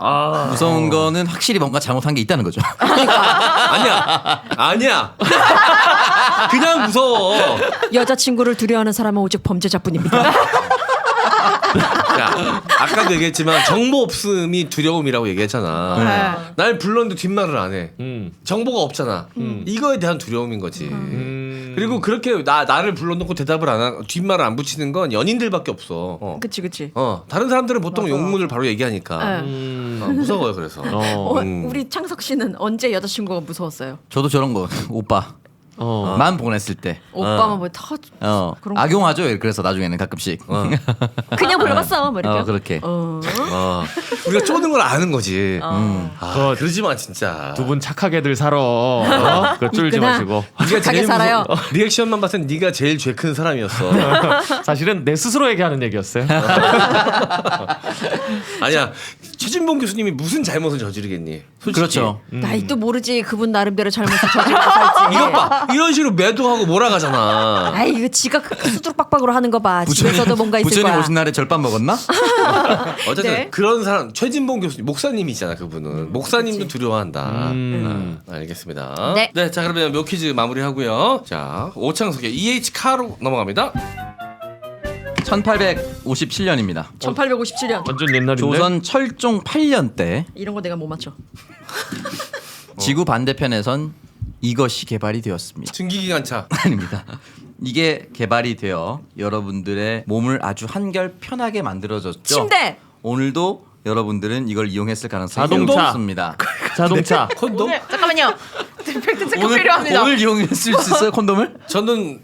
무서운 거는 확실히 뭔가 잘못한 게 있다는 거죠. 아니야. 그냥 무서워. 여자친구를 두려워하는 사람은 오직 범죄자뿐입니다. 야, 아까도 얘기했지만 정보 없음이 두려움이라고 얘기했잖아. 날 불렀는데 뒷말을 안 해. 정보가 없잖아. 이거에 대한 두려움인 거지. 그리고 그렇게 나를 불러놓고 대답을 안 하고 뒷말을 안 붙이는 건 연인들밖에 없어. 그치. 다른 사람들은 보통 맞아. 용문을 바로 얘기하니까. 무서워요 그래서. 우리 창석 씨는 언제 여자친구가 무서웠어요? 저도 저런 거 오빠 만 보냈을 때 오빠만 뭐 터. 그런 거. 악용하죠. 그래서 나중에는 가끔씩 그냥 불러봤어. 뭐 이렇게. 그렇게 우리가 쪼는 걸 아는 거지. 그러지 마 진짜. 두 분 착하게들 살아. 그거 쫄지 있구나. 마시고. 네가 착하게 살아요. 리액션만 봤을 땐 네가 제일 죄 큰 사람이었어. 사실은 내 스스로에게 하는 얘기였어요. 아니야. 최진봉 교수님이 무슨 잘못을 저지르겠니? 솔직히. 그렇죠. 나이도 모르지. 그분 나름대로 잘못을 저질러 살지. 이것 봐. 이런 식으로 매도하고 몰아가잖아. 아이 이거 지가 수두룩박박으로 하는 거 봐. 집에서도 뭔가 있을 부처님 거야. 오신 날에 절반 먹었나? 어쨌든 네. 그런 사람 최진봉 교수님 목사님이잖아 그분은. 목사님도 두려워한다. 알겠습니다. 네. 자 그러면 몇 퀴즈 마무리하고요. 자 오창석의 EH 카로 넘어갑니다. 1857년입니다. 1857년. 완전 옛날인데. 조선 철종 8년 때 이런 거 내가 못 맞춰. 지구 반대편에선 이것이 개발이 되었습니다. 증기기관차. 아닙니다. 이게 개발이 되어 여러분들의 몸을 아주 한결 편하게 만들어졌죠. 침대. 오늘도 여러분들은 이걸 이용했을 가능성이 자동차. 높습니다. 자동차. 콘돔? 오늘 잠깐만요. 팩트 체크 필요합니다. 오늘 이용했을 수 있어요 콘돔을? 저는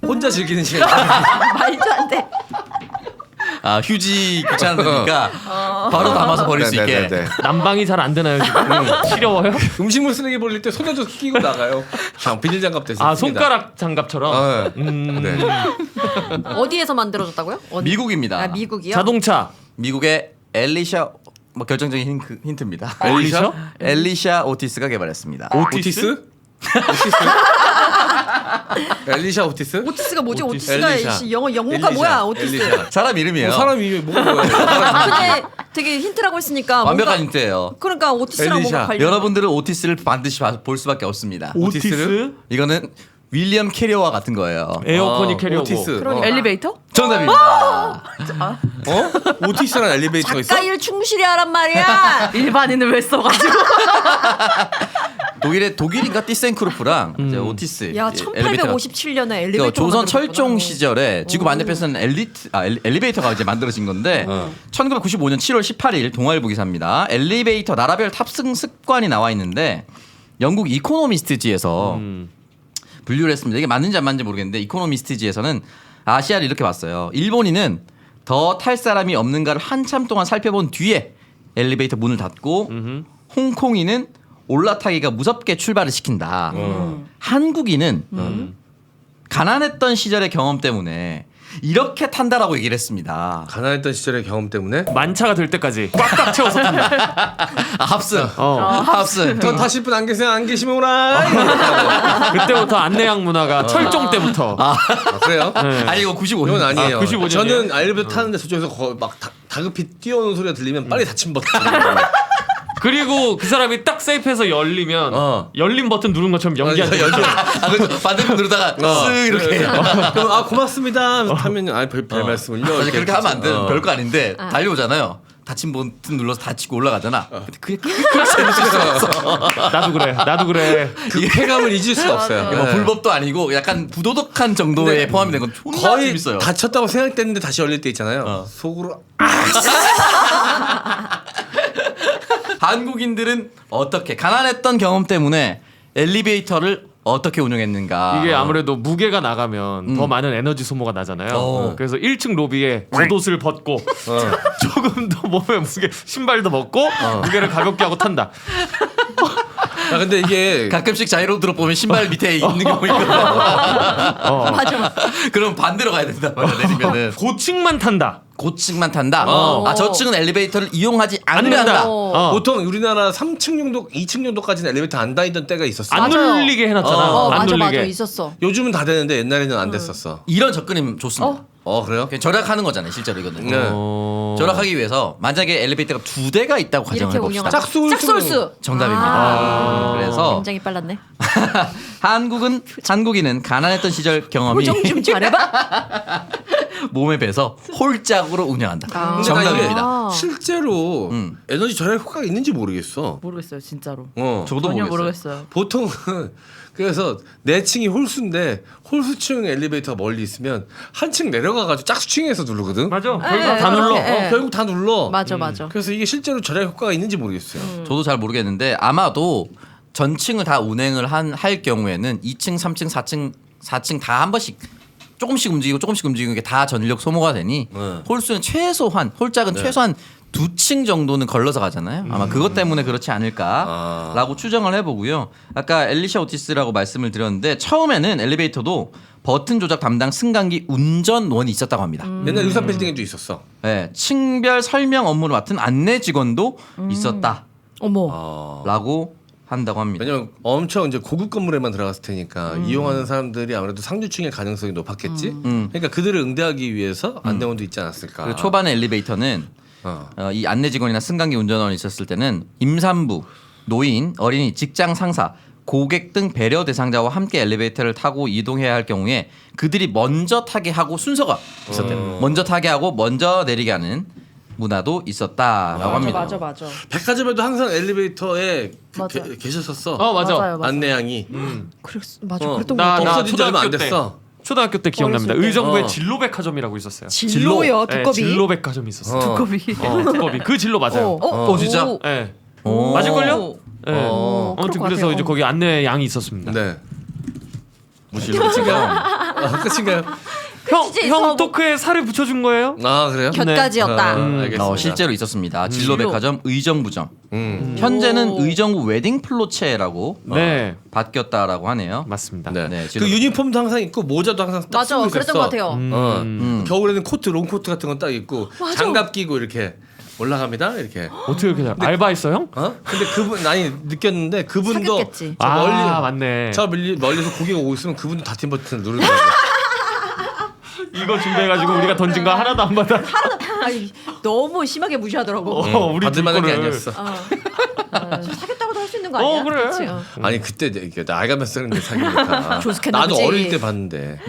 혼자 즐기는 시간. 말도 안 돼. 아 휴지 귀찮으니까 바로 담아서 버릴 수 있게. 난방이 잘 안 되나요 지금? 시려워요? 음식물 쓰레기 버릴 때 손에도 끼고 나가요. 그냥 비닐 장갑 대신. 손가락 장갑처럼. 네. 어디에서 만들어졌다고요? 어디? 미국입니다. 미국이요? 자동차. 미국의 엘리샤 결정적인 힌트입니다. 엘리셔? 엘리샤 오티스가 개발했습니다. 오티스? 엘리샤 오티스? 오티스가 뭐지? 오티스. 오티스가 엘리샤. 이 영어가 엘리샤. 뭐야? 오티스. 엘리샤. 사람 이름이에요. 사람 이름이 뭐가 뭐야? 근데 되게 힌트라고 했으니까 완벽한 뭔가- 힌트예요. 그러니까 오티스랑 엘리샤. 뭔가 관련. 여러분들은 오티스를 반드시 볼 수밖에 없습니다. 오티스? 이거는 윌리엄 캐리어와 같은 거예요. 에어컨이 캐리어고. 오티스. 그러니까. 엘리베이터? 정답입니다. 오티스란 엘리베이터가 있어? 작가 일 충실히 하란 말이야. 일반인은 왜 써가지고? 독일인가 티센크루프랑 이제 오티스. 야, 엘리베이터가 1857년에 그러니까 엘리베이터. 조선 철종 시절에 지구 반대편에서는 엘리베이터가 이제 만들어진 건데 1995년 7월 18일 동아일보 기사입니다. 엘리베이터 나라별 탑승 습관이 나와 있는데 영국 이코노미스트지에서 분류를 했습니다. 이게 맞는지 안 맞는지 모르겠는데 이코노미스트지에서는 아시아를 이렇게 봤어요. 일본인은 더 탈 사람이 없는가를 한참 동안 살펴본 뒤에 엘리베이터 문을 닫고 홍콩인은 올라타기가 무섭게 출발을 시킨다. 한국인은 가난했던 시절의 경험 때문에 이렇게 탄다라고 얘기를 했습니다. 가난했던 시절의 경험 때문에? 만차가 될 때까지 꽉꽉 채워서 탄다. 합승. 어. 합승. 더 타실 분 안 계세요? 안 계시면 오라. 그때부터 안내양 문화가 철종 때부터. 그래요? 네. 아니 이거 95년. 이건 아니에요. 95년이에요? 저는 엘리베이터 타는데 저쪽에서 막 다급히 뛰어오는 소리가 들리면 빨리 닫힌 버튼. 그리고 그 사람이 딱 세이프해서 열리면 열린 버튼 누른 것처럼 연기하는 거죠. 반대편 누르다가 쓱 이렇게. 그럼 고맙습니다. 하면 별 말씀을요. 사실 그렇게 하면 안 되는 어. 별거 아닌데 달려오잖아요. 닫힌 버튼 눌러서 닫히고 올라가잖아. 근데 그게 재밌었어. 나도 그래. 그 쾌감을 잊을 수가 없어요. 뭐 불법도 아니고 약간 부도덕한 정도에 네. 포함이 된 건 존나 거의 재밌어요. 다쳤다고 생각됐는데 다시 열릴 때 있잖아요. 속으로 한국인들은 어떻게 가난했던 경험 때문에 엘리베이터를 어떻게 운영했는가. 이게 아무래도 무게가 나가면 더 많은 에너지 소모가 나잖아요. 그래서 1층 로비에 겉옷을 벗고 조금 더 몸에 무게 신발도 벗고 무게를 가볍게 하고 탄다. 야, 근데 이게 가끔씩 자이로드롭 보면 신발 밑에 있는 경우 있거든요. 맞아. 그럼 반대로 가야 된단 말이야. 내리면은 고층만 탄다. 고층만 탄다. 아 저층은 엘리베이터를 이용하지 않는다. 보통 우리나라 3층 정도, 2층 정도까지는 엘리베이터 안 다니던 때가 있었어. 안 맞아요. 눌리게 해놨잖아. 안 맞아 눌리게. 있었어. 요즘은 다 되는데 옛날에는 안 됐었어. 이런 접근이 좋습니다. 그래요? 그냥 절약하는 거잖아요, 실제로 이거는. 네. 절약하기 위해서 만약에 엘리베이터가 2대가 있다고 가정을 이렇게 해봅시다. 운영하자. 짝솔수. 정답입니다. 그래서 굉장히 빨랐네. 한국인은 가난했던 시절 경험이 고정 좀 잘해봐. 몸에 배서 홀짝으로 운영한다. 근데 나 이게 정답입니다. 실제로 에너지 절약 효과가 있는지 모르겠어. 모르겠어요, 진짜로. 저도 전혀 모르겠어요. 모르겠어요. 보통은 그래서 내 층이 홀수인데 홀수층 엘리베이터가 멀리 있으면 한 층 내려가가지고 짝수층에서 누르거든. 맞아. 예, 결국 다 눌러. 예. 결국 다 눌러. 맞아. 그래서 이게 실제로 절약 효과가 있는지 모르겠어요. 저도 잘 모르겠는데 아마도 전층을 다 운행을 할 경우에는 2층, 3층, 4층 다 한 번씩 조금씩 움직이고 게 다 전력 소모가 되니 홀수는 최소한 홀짝은 최소한 2층 정도는 걸러서 가잖아요. 아마 그것 때문에 그렇지 않을까라고 추정을 해보고요. 아까 엘리샤 오티스라고 말씀을 드렸는데 처음에는 엘리베이터도 버튼 조작 담당 승강기 운전원이 있었다고 합니다. 옛날 유산 빌딩에도 있었어. 네, 층별 설명 업무를 맡은 안내 직원도 있었다라고 어머. 한다고 합니다. 왜냐면 엄청 이제 고급 건물에만 들어갔을 테니까 이용하는 사람들이 아무래도 상류층의 가능성이 높았겠지. 그러니까 그들을 응대하기 위해서 안내원도 있지 않았을까. 그리고 초반에 엘리베이터는 이 안내 직원이나 승강기 운전원이 있었을 때는 임산부, 노인, 어린이, 직장 상사, 고객 등 배려 대상자와 함께 엘리베이터를 타고 이동해야 할 경우에 그들이 먼저 타게 하고 순서가 있었대요. 먼저 타게 하고 먼저 내리게 하는 문화도 있었다라고 합니다. 맞아. 백화점에도 항상 엘리베이터에 맞아. 계셨었어. 맞아. 맞아요. 안내양이. 맞아. 그랬던 나 거 같아. 없어진 지 얼마 안 초등학교 때. 됐어. 초등학교 때 기억납니다. 어렸을 때. 의정부에 진로백화점이라고 있었어요. 진로요 네, 두꺼비. 진로백화점이 있었어요. 두꺼비. 두꺼비. 그 진로 맞아요. 진짜? 오. 네. 오. 맞을걸요? 네. 그럴 아무튼 것 그래서 같아요. 이제 거기 안내 양이 있었습니다. 네. 무실로 끝인가요? 형 그치지, 더 뭐- 토크에 살을 붙여준 거예요? 아 그래요? 곁가지였다. 알겠습니다. 실제로 있었습니다. 진로백화점 의정부점. 음. 현재는 의정부 웨딩 플로체라고 네. 바뀌었다라고 하네요. 맞습니다. 네. 네, 그 유니폼도 항상 있고 모자도 항상 딱 맞아. 쓰고 그랬던 있었어. 것 같아요. 겨울에는 코트, 롱코트 같은 건 딱 입고 장갑 끼고 이렇게 올라갑니다. 이렇게. 어떻게 이렇게 알바했어 형? 근데 그분 아니 느꼈는데 그분도 사귀었겠지. 저 멀리 맞네. 저 멀리서 고객 오고 있으면 그분도 다 팀 버튼 누르더라고. 이거 준비해가지고 우리가 던진 거 하나도 안 받아. 아니, 너무 심하게 무시하더라고. 우리 받을 만한 게 거를. 아니었어. 사귀었다고도 할 수 있는 거 아니야? 그래. 그치? 아니 그때 이게 나이가 몇 살인데 사귀니까. 조숙했나 나도 보지. 어릴 때 봤는데.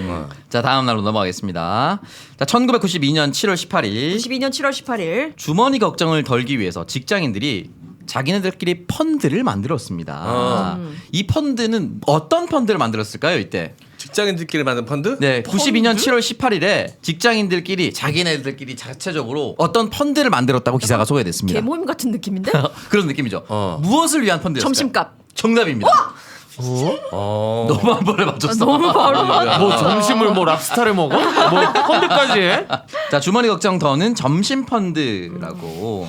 자 다음 날로 넘어가겠습니다. 자 1992년 7월 18일 92년 7월 18일 주머니 걱정을 덜기 위해서 직장인들이 자기네들끼리 펀드를 만들었습니다. 이 펀드는 어떤 펀드를 만들었을까요 이때? 직장인들끼리 만든 펀드? 네, 92년 7월 18일에 직장인들끼리 자기네들끼리 자체적으로 어떤 펀드를 만들었다고 기사가 소개됐습니다. 개모임 같은 느낌인데? 그런 느낌이죠. 무엇을 위한 펀드였을까요? 점심값. 정답입니다. 너무 한 번에 맞췄어. 너무 바로 뭐 점심을 뭐 랍스타를 먹어? 뭐 펀드까지 해? 자 주머니 걱정 더는 점심 펀드라고.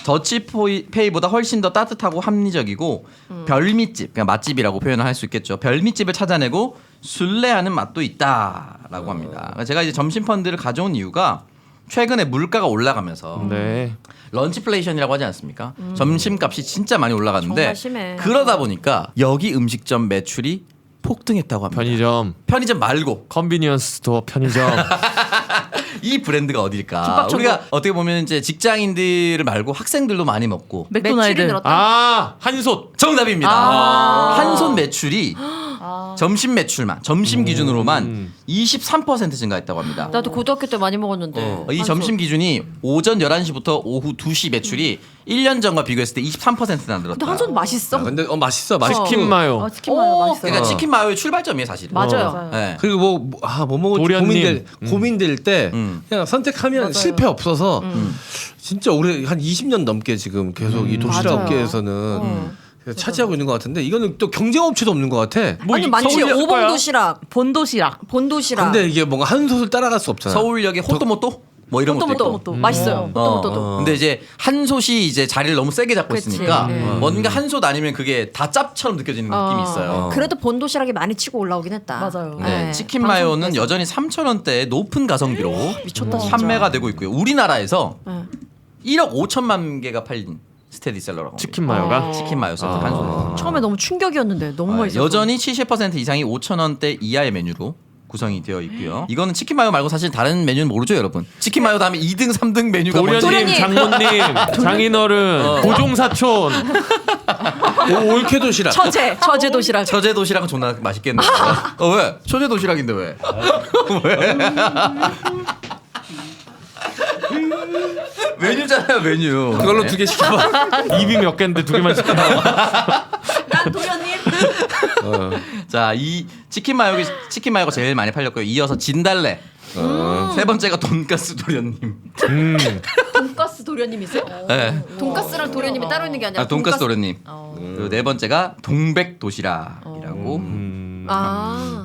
더치페이보다 훨씬 더 따뜻하고 합리적이고 별미집, 그냥 맛집이라고 표현을 할 수 있겠죠. 별미집을 찾아내고 순례하는 맛도 있다라고 합니다. 제가 이제 점심 펀드를 가져온 이유가 최근에 물가가 올라가면서 네. 런치플레이션이라고 하지 않습니까? 점심값이 진짜 많이 올라갔는데 정말 심해. 그러다 보니까 여기 음식점 매출이 폭등했다고 합니다. 편의점 말고 컨비니언스 스토어 편의점. 이 브랜드가 어딜까? 김밥천국. 우리가 어떻게 보면 이제 직장인들 말고 학생들도 많이 먹고 매출이 맥도날드. 늘었다. 한솥. 정답입니다. 한손 매출이 점심 매출만 점심 기준으로만 23% 증가했다고 합니다. 나도 고등학교 때 많이 먹었는데. 이 점심 기준이 오전 11시부터 오후 2시 매출이 1년 전과 비교했을 때 23%나 늘었다. 근데 한손 맛있어. 근데 맛있어. 맛있고. 치킨 마요. 치킨 마요 맛있어요. 그러니까 치킨 마요의 출발점이에요, 사실은. 맞아요. 네. 그리고 뭐 먹을지 도련님. 고민될 때 그냥 선택하면 실패 없어서 진짜 오래 한 20년 넘게 지금 계속 이 도시락 맞아요. 업계에서는 차지하고 있는 것 같은데 이거는 또 경쟁 업체도 없는 것 같아. 아니 많지. 서울역 5번 거야? 도시락, 본도시락. 본도시락. 근데 이게 뭔가 한 솥을 따라갈 수 없잖아. 서울역에 호또모또? 뭐 이런 것도 있고. 모토모토 맛있어요. 모토모토도. 근데 이제 한솥이 이제 자리를 너무 세게 잡고 그치. 있으니까 네. 뭔가 한솥 아니면 그게 다 짭처럼 느껴지는 느낌이 있어요. 그래도 본도시락이 많이 치고 올라오긴 했다. 맞아요. 네, 치킨 마요는 여전히 3,000원대의 높은 가성비로 미쳤다, 진짜. 판매가 되고 있고요. 우리나라에서 네. 1억 5천만 개가 팔린 스테디셀러라고. 치킨 마요가 치킨 마요 세트 한솥. 처음에 너무 충격이었는데 너무 맛있어. 여전히 70% 이상이 5,000원대 이하의 메뉴로 구성이 되어 있고요. 이거는 치킨 마요 말고 사실 다른 메뉴는 모르죠, 여러분. 치킨 마요 다음에 2등, 3등 메뉴가 뭔지. 도련님, 장모님, 장인어른, 고종사촌. 올케 도시락. 처제 도시락. 처제 도시락은 존나 맛있겠네요. 왜? 처제 도시락인데 왜? 왜? 메뉴잖아요, 메뉴. 그걸로 네. 2개 시켜봐. 입이 몇 개인데 2개만 시켜. 난 도련님. 자, 이 치킨 마요가 제일 많이 팔렸고요. 이어서 진달래. 세 번째가 돈가스 도련님. 돈가스 도련님이세요? 네. 돈가스랑 도련님이 따로 있는 게 아니라 돈가스 도련님. 그리고 네 번째가 동백 도시락이라고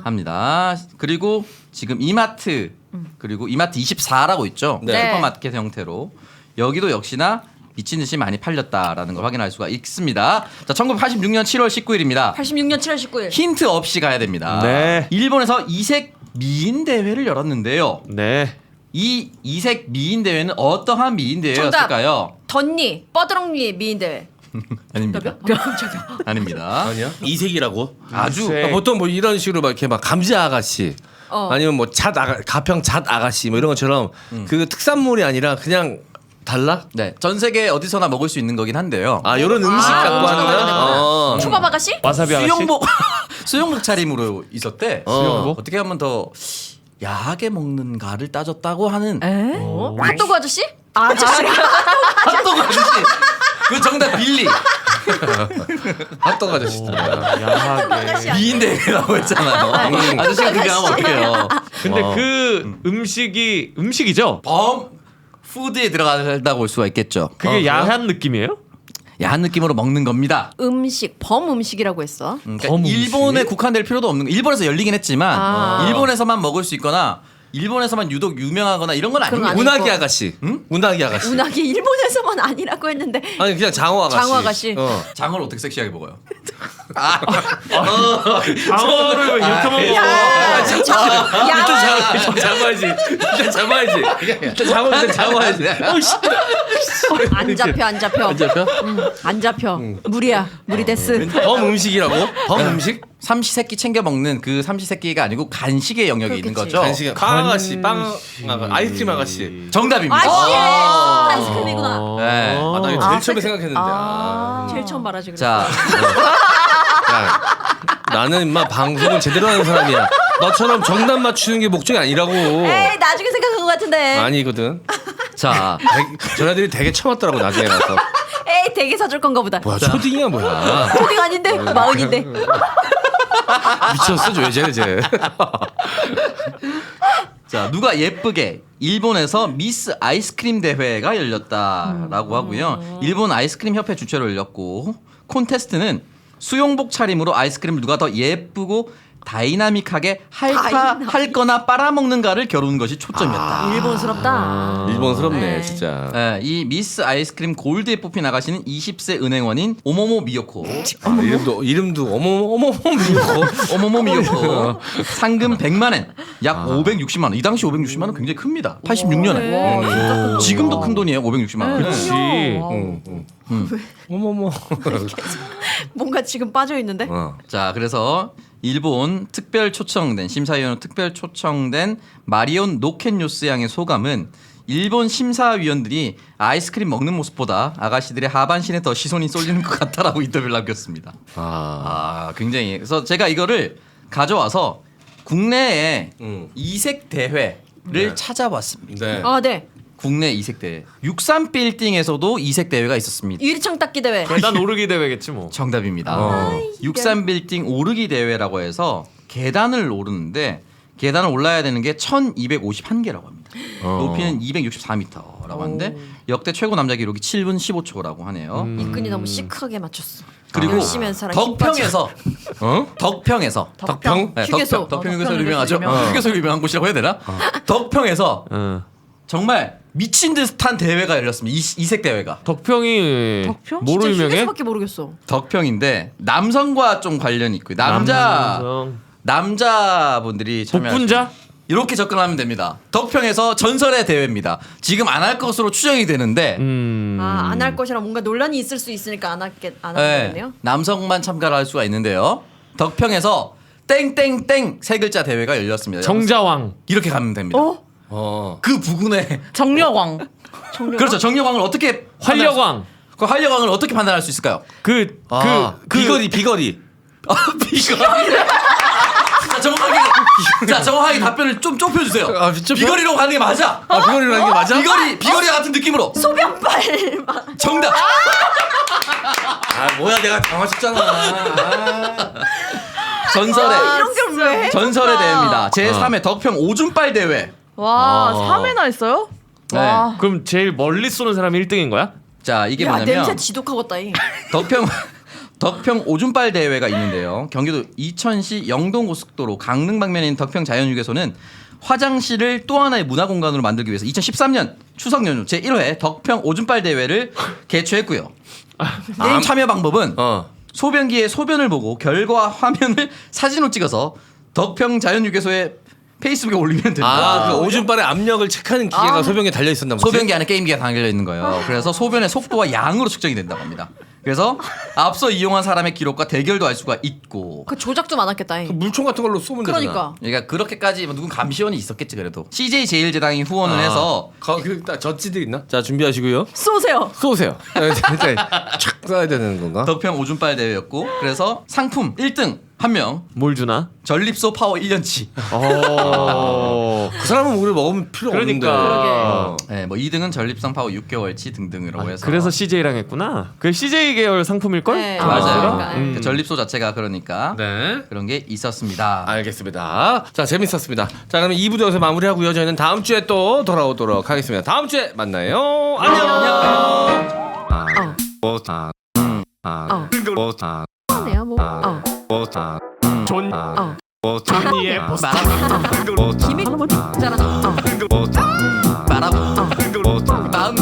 합니다. 그리고 지금 이마트 그리고 이마트 24라고 있죠. 네. 슈퍼마켓 형태로 여기도 역시나 미친 듯이 많이 팔렸다라는 걸 확인할 수가 있습니다. 자, 1986년 7월 19일입니다. 86년 7월 19일. 힌트 없이 가야 됩니다. 네. 일본에서 이색 미인 대회를 열었는데요. 네. 이 이색 미인 대회는 어떠한 미인 대회였을까요? 덧니, 뻐드렁니 미인대회. 아닙니다. 아닙니다. 아니야? 이색이라고? 아주 이색. 보통 뭐 이런 식으로 막 이렇게 막 감자 아가씨 아니면 뭐 가평 잣 아가씨 뭐 이런 것처럼 그 특산물이 아니라 그냥 달라? 네, 전 세계 어디서나 먹을 수 있는 거긴 한데요. 아 요런 음식 갖고 하는 거야? 초밥 아가씨? 와사비 아가씨. 수영복 차림으로 있었대. 수영복? 어떻게 하면 더 야하게 먹는가를 따졌다고 하는 에? 핫도그 아저씨? 아저씨. 핫도그 아저씨. 그 정답 빌리. 핫도그 아저씨들. 야하게. 미인 대회라고 했잖아요. 아저씨가 그게 하면 어떡해요. 근데 그 음식이죠? 범 푸드에 들어간다고 볼 수가 있겠죠. 그게 야한 느낌이에요? 야한 느낌으로 먹는 겁니다. 범 음식이라고 했어. 그러니까 범 일본에 국한될 필요도 없는 거. 일본에서 열리긴 했지만 아. 일본에서만 먹을 수 있거나 일본에서만 유독 유명하거나 이런 건 그런 거 아닙니다. 운하기 아가씨. 운하기 아가씨. 운하기 일본에서만 아니라고 했는데. 아니 그냥 장어 아가씨. 장어 아가씨. 장어를 어떻게 섹시하게 먹어요? 장어를 왜 이렇게만 먹어? 일단 잡아야지. 일단 잡아야지. 일단 잡아야지. 안 잡혀. 안 잡혀? 안 잡혀. 무리야. 무리 데스. 범 음식이라고? 범 음식? 삼시세끼 챙겨 먹는 그 삼시세끼가 아니고 간식의 영역에 있는 그렇겠지. 거죠. 간식. 빵 아가씨. 빵 아이스크림 아가씨. 정답입니다. 아씨. 아이스크림이구나. 네. 아, 나 이거 제일 처음에 생각했는데. 제일 처음 말하지. 그래. 자, 야, 나는 인마 방송을 제대로 하는 사람이야. 너처럼 정답 맞추는 게 목적이 아니라고. 에이 나중에 생각한 것 같은데. 아니거든. 자, 전화들이 되게 처음 왔더라고 나중에 가서. 에이 되게 사줄 건가 보다. 뭐야 초딩이야 뭐야. 초딩 아닌데 마흔인데. 미쳤어 쟤. 자, 누가 예쁘게 일본에서 미스 아이스크림 대회가 열렸다라고 하고요. 일본 아이스크림 협회 주최로 열렸고 콘테스트는 수영복 차림으로 아이스크림을 누가 더 예쁘고 다이나믹하게 할거나 빨아먹는가를 겨루는 것이 초점이었다. 일본스럽다. 일본스럽네 네. 진짜. 네, 이 미스 아이스크림 골드에 뽑힌 아가씨는 20세 은행원인 오모모 미요코. 이름도 어머머머 미고. 오모모 미요코. 상금 100만 엔, 약 560만 원. 이 당시 560만 원 굉장히 큽니다. 86년에. 지금도 큰 돈이에요. 560만 원. 그렇지. 어머머. 뭔가 지금 빠져 있는데. 자, 그래서 일본 특별 초청된 심사위원 특별 초청된 마리온 노켄요스 양의 소감은 일본 심사위원들이 아이스크림 먹는 모습보다 아가씨들의 하반신에 더 시선이 쏠리는 것 같다라고 인터뷰를 남겼습니다. 굉장히. 그래서 제가 이거를 가져와서 국내에 이색 대회를 찾아봤습니다. 네. 아 네. 국내 이색 대회. 63 빌딩에서도 이색 대회가 있었습니다. 유리창 닦기 대회. 계단 오르기 대회겠지 뭐. 정답입니다. 63 빌딩 오르기 대회라고 해서 계단을 오르는데 계단을 올라야 되는 게 1251개라고 합니다. 높이는 264m라고 하는데 역대 최고 남자 기록이 7분 15초라고 하네요. 이끈이 너무 시크하게 맞췄어. 그리고 열심히 한 사람 힘 덕평에서 덕평에서 덕평? 네, 휴게소. 덕평 휴게소 덕평 유명하죠. 휴게소 유명한 휴게소 유명한 곳이라고 해야 되나? 덕평에서 응. 정말 미친 듯한 대회가 열렸습니다. 이색 대회가. 덕평이 덕평? 뭐로 진짜 유명해? 휴게소밖에 모르겠어. 덕평인데 남성과 좀 관련이 있고요. 남자분들이 참여하시고 복분자? 이렇게 접근하면 됩니다. 덕평에서 전설의 대회입니다. 지금 안 할 것으로 추정이 되는데 안 할 것이라 뭔가 논란이 있을 수 있으니까 안 하겠네요. 남성만 참가를 할 수가 있는데요. 덕평에서 땡땡땡 세 글자 대회가 열렸습니다. 정자왕. 이렇게 가면 됩니다. 그 부근에 정력왕. 그렇죠. 정력왕을 어떻게 활력왕. 그 활력왕을 어떻게 판단할 수 있을까요? 비거리. 비거리. 정확하게 답변을 좀 좁혀주세요. 비거리로 가는 게 맞아. 비거리로 하는 게 맞아? 비거리와 같은 느낌으로. 소변발. 정답. 뭐야 내가 당황했잖아. 전설의 이런 걸 왜 해? 전설의 대회입니다. 제 3회 덕평 오줌빨 대회. 와 3회나 했어요? 네. 와. 그럼 제일 멀리 쏘는 사람이 1등인 거야? 자 이게 야 뭐냐면 냄새 지독하겠다잉. 덕평 오줌빨 대회가 있는데요. 경기도 이천시 영동고속도로 강릉 방면에 있는 덕평 자연휴게소는 화장실을 또 하나의 문화공간으로 만들기 위해서 2013년 추석 연휴 제1회 덕평 오줌빨 대회를 개최했고요. 게임 참여 방법은 소변기에 소변을 보고 결과 화면을 사진으로 찍어서 덕평 자연휴게소에 페이스북에 올리면 됩니다. 그 오줌발의 압력을 체크하는 기계가 소변기에 달려 있었나 보지. 소변기 안에 게임기가 달려 있는 거예요. 그래서 소변의 속도와 양으로 측정이 된다고 합니다. 그래서 앞서 이용한 사람의 기록과 대결도 할 수가 있고. 그 조작 좀 안 했겠다잉. 물총 같은 걸로 쏘면 되잖아. 그러니까. 그러니까 그렇게까지 누군 감시원이 있었겠지 그래도. CJ 제일제당이 후원을 해서 젖지들 있나? 자 준비하시고요. 쏘세요. 쏘세요. 촥 쏴야 되는 건가? 덕평 오줌빨 대회였고 그래서 상품 1등 1명 뭘 주나? 전립소 파워 1년치. 그 사람은 우리 먹으면 필요 그러니까. 없는데. 네, 뭐 2등은 전립선 파워 6개월치 등등이라고 해서. 그래서 CJ랑 했구나. 그 CJ 계열 상품일 걸? 네. 맞아요. 그러니까. 그 전립소 자체가 그러니까 네. 그런 게 있었습니다. 알겠습니다. 자 재밌었습니다. 자 그러면 2부도 여기서 마무리하고요. 저희는 다음 주에 또 돌아오도록 하겠습니다. 다음 주에 만나요. 안녕. 네요 뭐. 존니의 기믹 잘하나. 말하고 마음